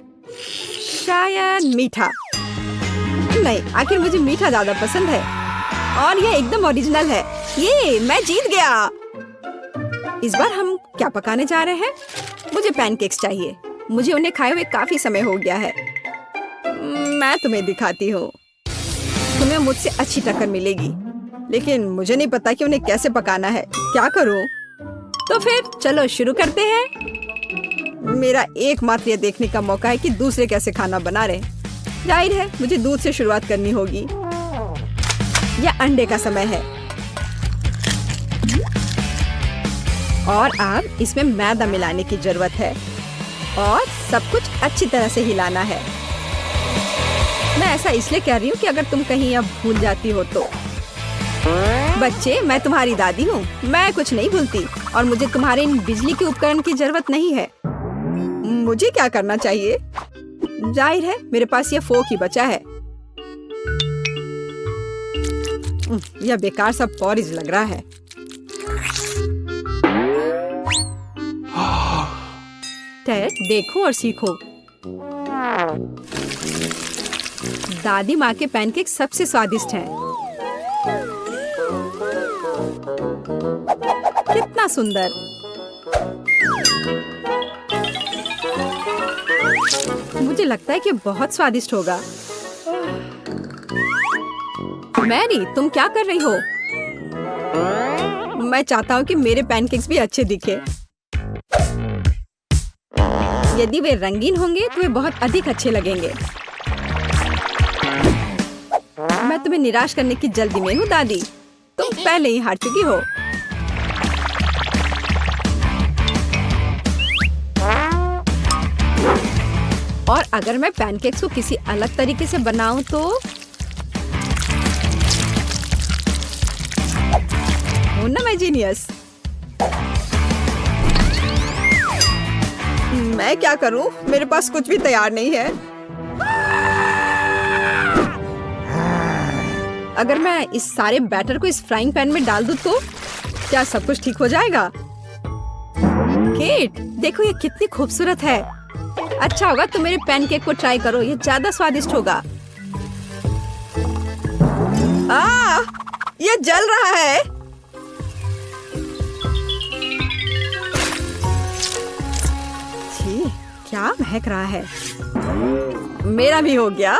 शायद मीठा। नहीं, आखिर मुझे मीठा ज्यादा पसंद है। और यह एकदम ओरिजिनल है। ये मैं जीत गया। इस बार हम क्या पकाने जा रहे हैं? मुझे पैनकेक्स चाहिए। मुझे उन्हें खाए हुए काफी समय हो गया है। मैं तुम्हें दिखाती हूँ। तुम्हें मुझसे अच्छी टक्कर मिलेगी, लेकिन मुझे नहीं पता कि उन्हें कैसे पकाना है। क्या करूँ? तो फिर चलो शुरू करते हैं। मेरा एकमात्र ये देखने का मौका है कि दूसरे कैसे खाना बना रहे। जाहिर है मुझे दूध से शुरुआत करनी होगी। यह अंडे का समय है। और अब इसमें मैदा मिलाने की जरूरत है और सब कुछ अच्छी तरह से हिलाना है। मैं ऐसा इसलिए कह रही हूँ कि अगर तुम कहीं अब भूल जाती हो तो। बच्चे, मैं तुम्हारी दादी हूँ। मैं कुछ नहीं भूलती और मुझे तुम्हारे इन बिजली के उपकरण की जरूरत नहीं है। मुझे क्या करना चाहिए? जाहिर है मेरे पास ये फोक ही बचा है। यह बेकार सा पॉरिज लग रहा है। टेड, देखो और सीखो। दादी माँ के पैनकेक सबसे स्वादिष्ट हैं। कितना सुंदर। लगता है कि बहुत स्वादिष्ट होगा। मैरी, तुम क्या कर रही हो? मैं चाहता हूँ कि मेरे पैनकेक्स भी अच्छे दिखे। यदि वे रंगीन होंगे तो वे बहुत अधिक अच्छे लगेंगे। मैं तुम्हें निराश करने की जल्दी में हूँ दादी। तुम पहले ही हार चुकी हो। और अगर मैं पैनकेक्स को किसी अलग तरीके से बनाऊं तो हूं ना मैं जीनियस। मैं क्या करूं? मेरे पास कुछ भी तैयार नहीं है। अगर मैं इस सारे बैटर को इस फ्राइंग पैन में डाल दूं तो क्या सब कुछ ठीक हो जाएगा? केट, देखो ये कितनी खूबसूरत है। अच्छा होगा तुम मेरे पैनकेक को ट्राई करो, ये ज्यादा स्वादिष्ट होगा। ये जल रहा है। छी, क्या महक रहा है। मेरा भी हो गया।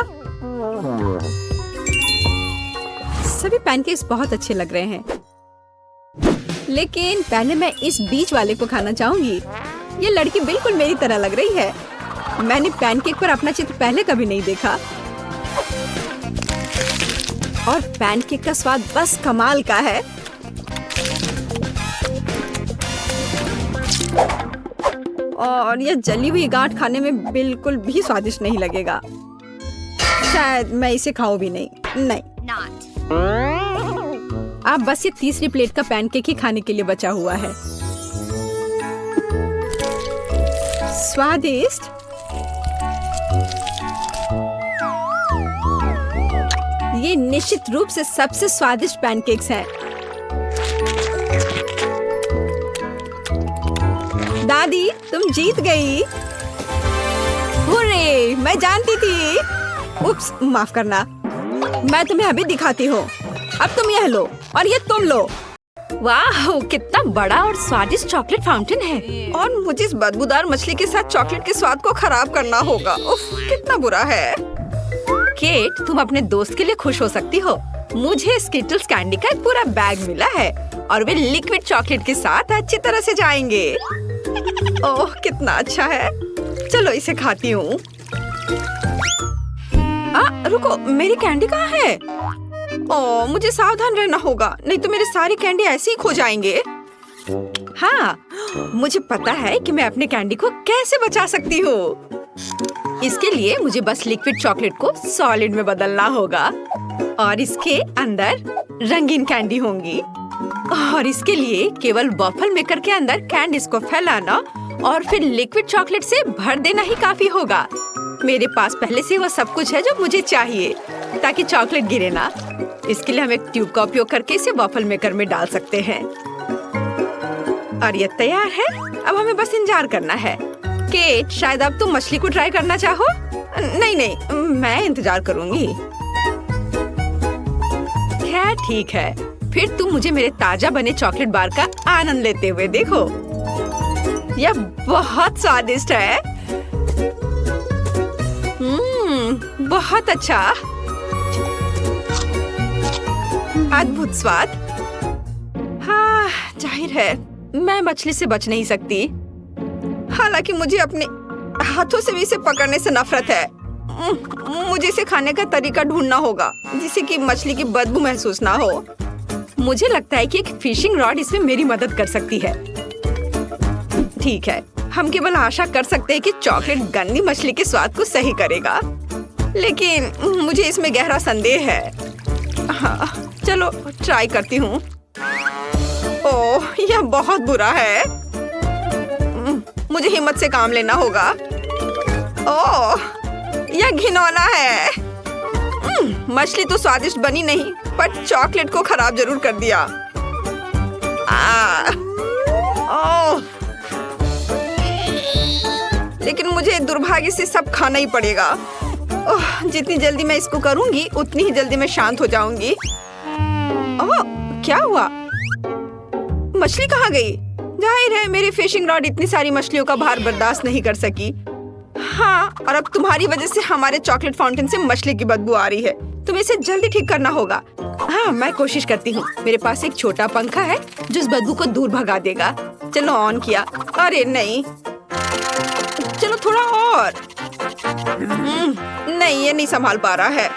सभी पैनकेक्स बहुत अच्छे लग रहे हैं, लेकिन पहले मैं इस बीच वाले को खाना चाहूंगी। ये लड़की बिल्कुल मेरी तरह लग रही है। मैंने पैनकेक पर अपना चित्र पहले कभी नहीं देखा। और पैनकेक का स्वाद बस कमाल का है। और ये जली हुई गांठ खाने में बिल्कुल भी स्वादिष्ट नहीं लगेगा। शायद मैं इसे खाऊं भी नहीं। अब बस ये तीसरी प्लेट का पैनकेक ही खाने के लिए बचा हुआ है। स्वादिष्ट। ये निश्चित रूप से सबसे स्वादिष्ट पैनकेक्स हैं। दादी, तुम जीत गई। हुर्रे, मैं जानती थी। उप्स, माफ करना। मैं तुम्हें अभी दिखाती हूँ। अब तुम यह लो और ये तुम लो। वाह, कितना बड़ा और स्वादिष्ट चॉकलेट फाउंटेन है। और मुझे इस बदबूदार मछली के साथ चॉकलेट के स्वाद को खराब करना होगा। उफ, कितना बुरा है। केट, तुम अपने दोस्त के लिए खुश हो सकती हो। मुझे स्किटल्स कैंडी का एक पूरा बैग मिला है और वे लिक्विड चॉकलेट के साथ अच्छी तरह से जाएंगे। ओह, कितना अच्छा है। चलो इसे खाती हूँ। रुको, मेरी कैंडी कहाँ है? ओह, मुझे सावधान रहना होगा, नहीं तो मेरे सारी कैंडी ऐसे ही खो जाएंगे। हाँ, मुझे पता है कि मैं अपने कैंडी को कैसे बचा सकती हूँ। इसके लिए मुझे बस लिक्विड चॉकलेट को सॉलिड में बदलना होगा और इसके अंदर रंगीन कैंडी होंगी। और इसके लिए केवल वॉफल मेकर के अंदर कैंडीज को फैलाना और फिर लिक्विड चॉकलेट से भर देना ही काफी होगा। मेरे पास पहले से वो सब कुछ है जो मुझे चाहिए ताकि चॉकलेट गिरे ना। इसके लिए हम एक ट्यूब का उपयोग करके इसे वॉफल मेकर में डाल सकते हैं। और ये तैयार है। अब हमें बस इंतजार करना है। केट, शायद अब तुम मछली को ट्राई करना चाहो? नहीं, मैं इंतजार करूंगी। खैर ठीक है, फिर तुम मुझे मेरे ताजा बने चॉकलेट बार का आनंद लेते हुए देखो। यह बहुत स्वादिष्ट है। बहुत अच्छा, अद्भुत स्वाद। हाँ, जाहिर है मैं मछली से बच नहीं सकती। हालांकि मुझे अपने हाथों से भी इसे पकड़ने से नफरत है। मुझे इसे खाने का तरीका ढूंढना होगा जिससे कि मछली की बदबू महसूस ना हो। मुझे लगता है कि एक फिशिंग रॉड इसमें मेरी मदद कर सकती है। ठीक है, हम केवल आशा कर सकते हैं कि चॉकलेट गंदी मछली के स्वाद को सही करेगा, लेकिन मुझे इसमें गहरा संदेह है। हाँ, चलो ट्राई करती हूँ। ओह, यह बहुत बुरा है। मुझे हिम्मत से काम लेना होगा। ओह, यह घिनौना है। मछली तो स्वादिष्ट बनी नहीं, पर चॉकलेट को खराब जरूर कर दिया। ओह, लेकिन मुझे दुर्भाग्य से सब खाना ही पड़ेगा। ओह, जितनी जल्दी मैं इसको करूंगी उतनी ही जल्दी मैं शांत हो जाऊंगी। ओह, क्या हुआ? मछली कहाँ गई? जाहिर है मेरी फिशिंग रॉड इतनी सारी मछलियों का भार बर्दाश्त नहीं कर सकी। हाँ, और अब तुम्हारी वजह से हमारे चॉकलेट फाउंटेन से मछली की बदबू आ रही है। तुम्हें इसे जल्दी ठीक करना होगा। हाँ, मैं कोशिश करती हूँ। मेरे पास एक छोटा पंखा है जो इस बदबू को दूर भगा देगा। चलो, ऑन किया। अरे नहीं, चलो थोड़ा और। नहीं, ये नहीं संभाल पा रहा है।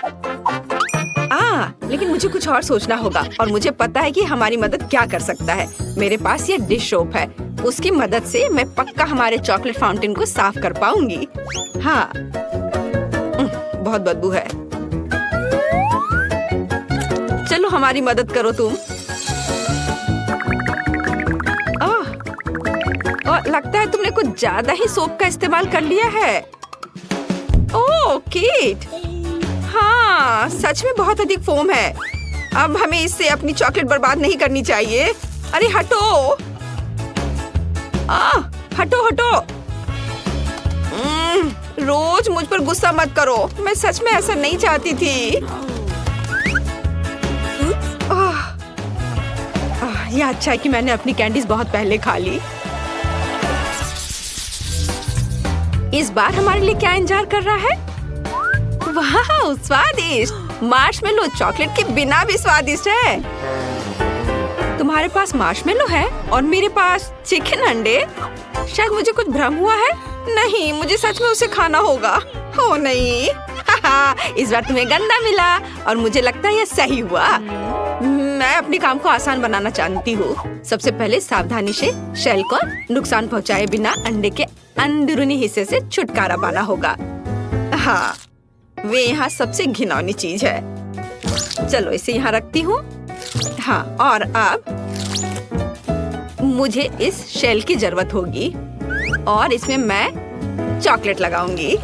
लेकिन मुझे कुछ और सोचना होगा और मुझे पता है कि हमारी मदद क्या कर सकता है। मेरे पास ये डिश सोप है। उसकी मदद से मैं पक्का हमारे चॉकलेट फाउंटेन को साफ कर पाऊंगी। हाँ, बहुत बदबू है। चलो, हमारी मदद करो तुम। और लगता है तुमने कुछ ज्यादा ही सोप का इस्तेमाल कर लिया है। ओह किट, हाँ, सच में बहुत अधिक फोम है। अब हमें इससे अपनी चॉकलेट बर्बाद नहीं करनी चाहिए। अरे हटो, हटो हटो। रोज मुझ पर गुस्सा मत करो। मैं सच में ऐसा नहीं चाहती थी। यह अच्छा है कि मैंने अपनी कैंडीज बहुत पहले खा ली। इस बार हमारे लिए क्या इंतजार कर रहा है? वाह, स्वादिष्ट मार्शमेलो, चॉकलेट के बिना भी स्वादिष्ट है। तुम्हारे पास मार्शमेलो है और मेरे पास चिकन अंडे। शायद मुझे कुछ भ्रम हुआ है। नहीं, मुझे सच में उसे खाना होगा। ओ नहीं, इस बार तुम्हें गंदा मिला और मुझे लगता है यह सही हुआ। मैं अपने काम को आसान बनाना चाहती हूँ। सबसे पहले सावधानी से शेल को नुकसान पहुँचाए बिना अंडे के अंदरूनी हिस्से से छुटकारा पाना होगा। हाँ, वे यहाँ सबसे घिनौनी चीज है। चलो, इसे यहाँ रखती हूँ। हाँ, और अब मुझे इस शेल की जरूरत होगी और इसमें मैं चॉकलेट लगाऊंगी।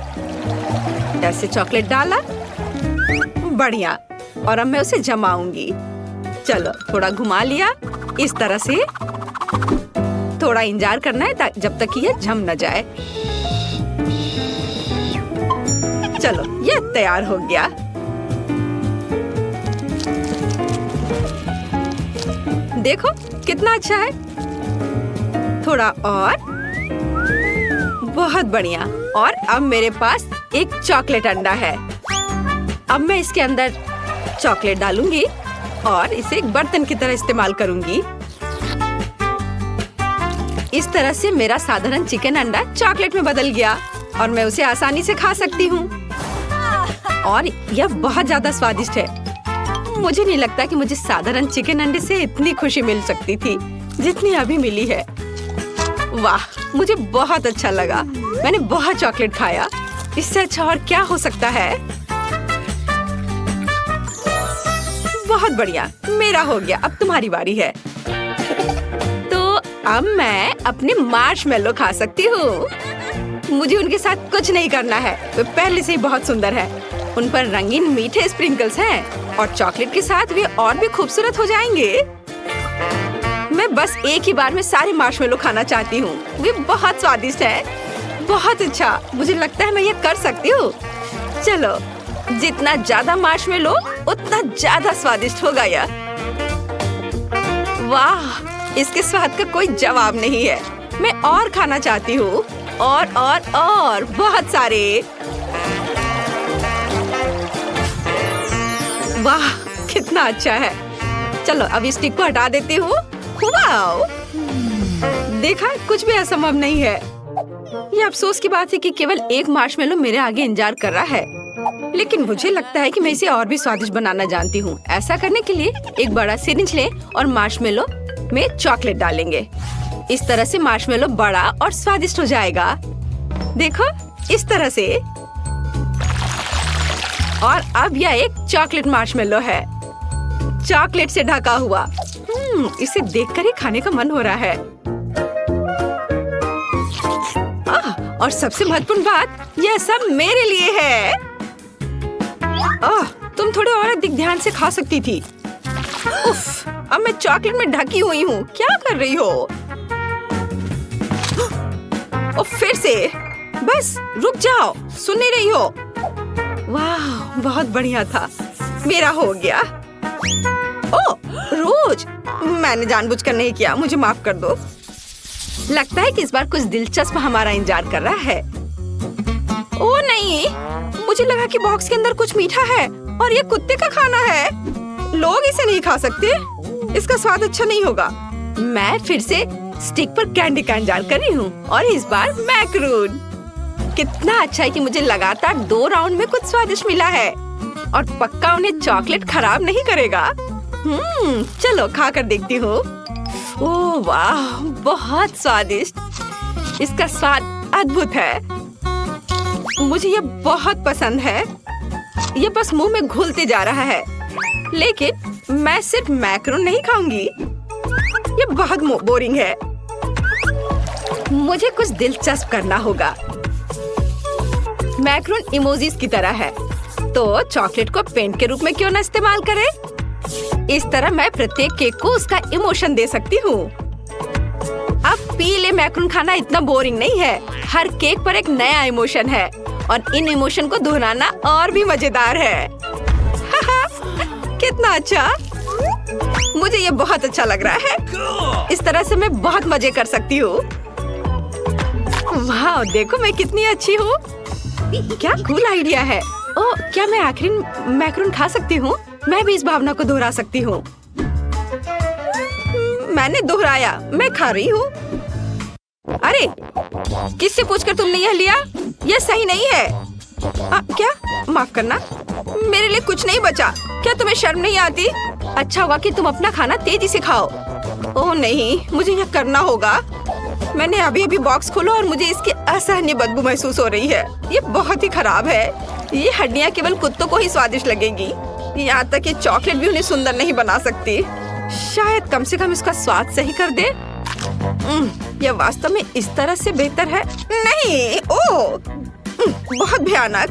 ऐसे चॉकलेट डाला, बढ़िया। और अब मैं उसे जमाऊंगी। चलो, थोड़ा घुमा लिया इस तरह से। थोड़ा इंतजार करना है जब तक कि यह जम न जाए। चलो, ये तैयार हो गया। देखो कितना अच्छा है। थोड़ा और, बहुत बढ़िया। और अब मेरे पास एक चॉकलेट अंडा है। अब मैं इसके अंदर चॉकलेट डालूंगी और इसे एक बर्तन की तरह इस्तेमाल करूंगी। इस तरह से मेरा साधारण चिकन अंडा चॉकलेट में बदल गया और मैं उसे आसानी से खा सकती हूँ। और यह बहुत ज्यादा स्वादिष्ट है। मुझे नहीं लगता कि मुझे साधारण चिकन अंडे से इतनी खुशी मिल सकती थी जितनी अभी मिली है। वाह, मुझे बहुत अच्छा लगा। मैंने बहुत चॉकलेट खाया। इससे अच्छा और क्या हो सकता है? बहुत बढ़िया, मेरा हो गया। अब तुम्हारी बारी है। तो अब मैं अपने मार्शमेलो खा सकती हूँ। मुझे उनके साथ कुछ नहीं करना है। वे पहले से ही बहुत सुंदर है। उन पर रंगीन मीठे स्प्रिंकल्स हैं और चॉकलेट के साथ वे और भी खूबसूरत हो जाएंगे। मैं बस एक ही बार में सारे मार्शमेलो खाना चाहती हूँ। वे बहुत स्वादिष्ट हैं। बहुत अच्छा, मुझे लगता है मैं ये कर सकती हूँ। चलो, जितना ज्यादा मार्शमेलो उतना ज्यादा स्वादिष्ट होगा यह। वाह, इसके स्वाद का कोई जवाब नहीं है। मैं और खाना चाहती हूँ। और बहुत सारे। वाह, कितना अच्छा है। चलो, अब इस स्टिक को हटा देती हूँ। वाओ, देखा, कुछ भी असंभव नहीं है। ये अफसोस की बात है कि केवल एक मार्शमेलो मेरे आगे इंतजार कर रहा है। लेकिन मुझे लगता है कि मैं इसे और भी स्वादिष्ट बनाना जानती हूँ। ऐसा करने के लिए एक बड़ा सिरिंज लें और मार्शमेलो में चॉकलेट डालेंगे। इस तरह से मार्शमेलो बड़ा और स्वादिष्ट हो जाएगा। देखो, इस तरह से। और अब यह एक चॉकलेट मार्शमेलो है, चॉकलेट से ढका हुआ। इसे देखकर ही खाने का मन हो रहा है। और सबसे महत्वपूर्ण बात, यह सब मेरे लिए है। तुम थोड़े और अधिक ध्यान से खा सकती थी। उफ, अब मैं चॉकलेट में ढकी हुई हूँ। क्या कर रही हो? फिर से। बस रुक जाओ, सुन नहीं रही हो? वाह, बहुत बढ़िया था। मेरा हो गया। ओह, रोज, मैंने जानबूझकर नहीं किया। मुझे माफ कर दो। लगता है कि इस बार कुछ दिलचस्प हमारा इंतजार कर रहा है। ओ नहीं, मुझे लगा कि बॉक्स के अंदर कुछ मीठा है और ये कुत्ते का खाना है। लोग इसे नहीं खा सकते, इसका स्वाद अच्छा नहीं होगा। मैं फिर से स्टिक पर कैंडी कैन डाल कर रही हूँ और इस बार मैक्रून। कितना अच्छा है कि मुझे लगातार 2 राउंड में कुछ स्वादिष्ट मिला है और पक्का उन्हें चॉकलेट खराब नहीं करेगा। चलो खा कर देखती हूँ। ओह वाह, बहुत स्वादिष्ट। इसका स्वाद अद्भुत है। मुझे ये बहुत पसंद है। ये बस मुंह में घुलते जा रहा है। लेकिन मैं सिर्फ मैक्रोन नहीं खाऊंगी, ये बहुत बोरिंग है। मुझे कुछ दिलचस्प करना होगा। मैक्रोन इमोजीज की तरह है, तो चॉकलेट को पेंट के रूप में क्यों ना इस्तेमाल करें? इस तरह मैं प्रत्येक केक को उसका इमोशन दे सकती हूँ। अब पीले मैक्रोन खाना इतना बोरिंग नहीं है। हर केक पर एक नया इमोशन है और इन इमोशन को दोहराना और भी मजेदार है। कितना अच्छा, मुझे ये बहुत अच्छा लग रहा है। इस तरह से मैं बहुत मजे कर सकती हूँ। वाह, देखो मैं कितनी अच्छी हूँ। क्या कूल आइडिया है। ओह, क्या मैं आखिरी मैक्रोन खा सकती हूँ? मैं भी इस भावना को दोहरा सकती हूँ। मैंने दोहराया, मैं खा रही हूँ। अरे, किससे पूछकर तुमने यह लिया? यह सही नहीं है। क्या? माफ करना, मेरे लिए कुछ नहीं बचा। क्या तुम्हें शर्म नहीं आती? अच्छा हुआ कि तुम अपना खाना तेजी से खाओ। ओह नहीं, मुझे यह करना होगा। मैंने अभी बॉक्स खोला और मुझे इसकी असहनीय बदबू महसूस हो रही है। ये बहुत ही खराब है। ये हड्डियाँ केवल कुत्तों को ही स्वादिष्ट लगेगी। यहाँ तक कि चॉकलेट भी उन्हें सुंदर नहीं बना सकती। शायद कम से कम इसका स्वाद सही कर दे। यह वास्तव में इस तरह से बेहतर है। नहीं, ओह, बहुत भयानक।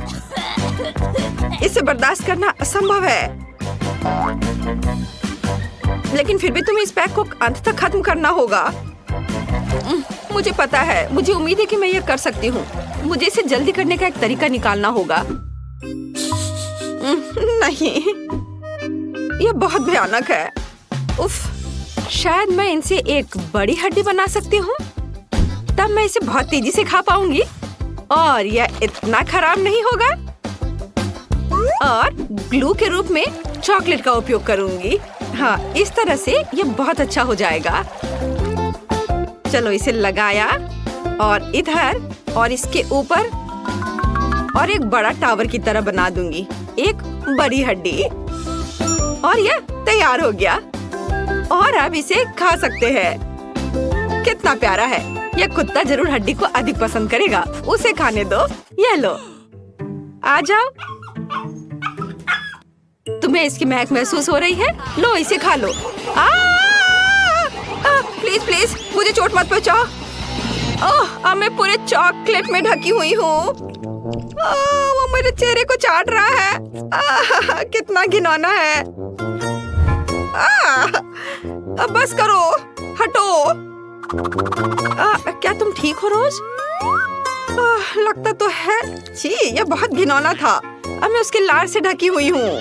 इसे बर्दाश्त करना असंभव है। लेकिन फिर भी तुम्हें इस पैक को अंत तक खत्म करना होगा। मुझे पता है, मुझे उम्मीद है कि मैं यह कर सकती हूँ। मुझे इसे जल्दी करने का एक तरीका निकालना होगा। नहीं, यह बहुत भयानक है। उफ, शायद मैं इनसे एक बड़ी हड्डी बना सकती हूँ। तब मैं इसे बहुत तेजी से खा पाऊंगी और यह इतना खराब नहीं होगा। और ग्लू के रूप में चॉकलेट का उपयोग करूंगी। हाँ, इस तरह से यह बहुत अच्छा हो जाएगा। चलो इसे लगाया और इधर और इसके ऊपर और एक बड़ा टावर की तरह बना दूंगी। एक बड़ी हड्डी और यह तैयार हो गया। और अब इसे खा सकते हैं। कितना प्यारा है। यह कुत्ता जरूर हड्डी को अधिक पसंद करेगा। उसे खाने दो। यह लो, आ जाओ। तुम्हें इसकी महक महसूस हो रही है? लो, इसे खा लो। प्लीज प्लीज, मुझे चोट मत पहुंचाओ। अब मैं पूरे चॉकलेट में ढकी हुई हूँ। वो मेरे चेहरे को चाट रहा है। कितना घिनौना है। अब बस करो, हटो। क्या तुम ठीक हो रोज? लगता तो है। छी, यह बहुत घिनौना था। अब मैं उसके लार से ढकी हुई हूँ।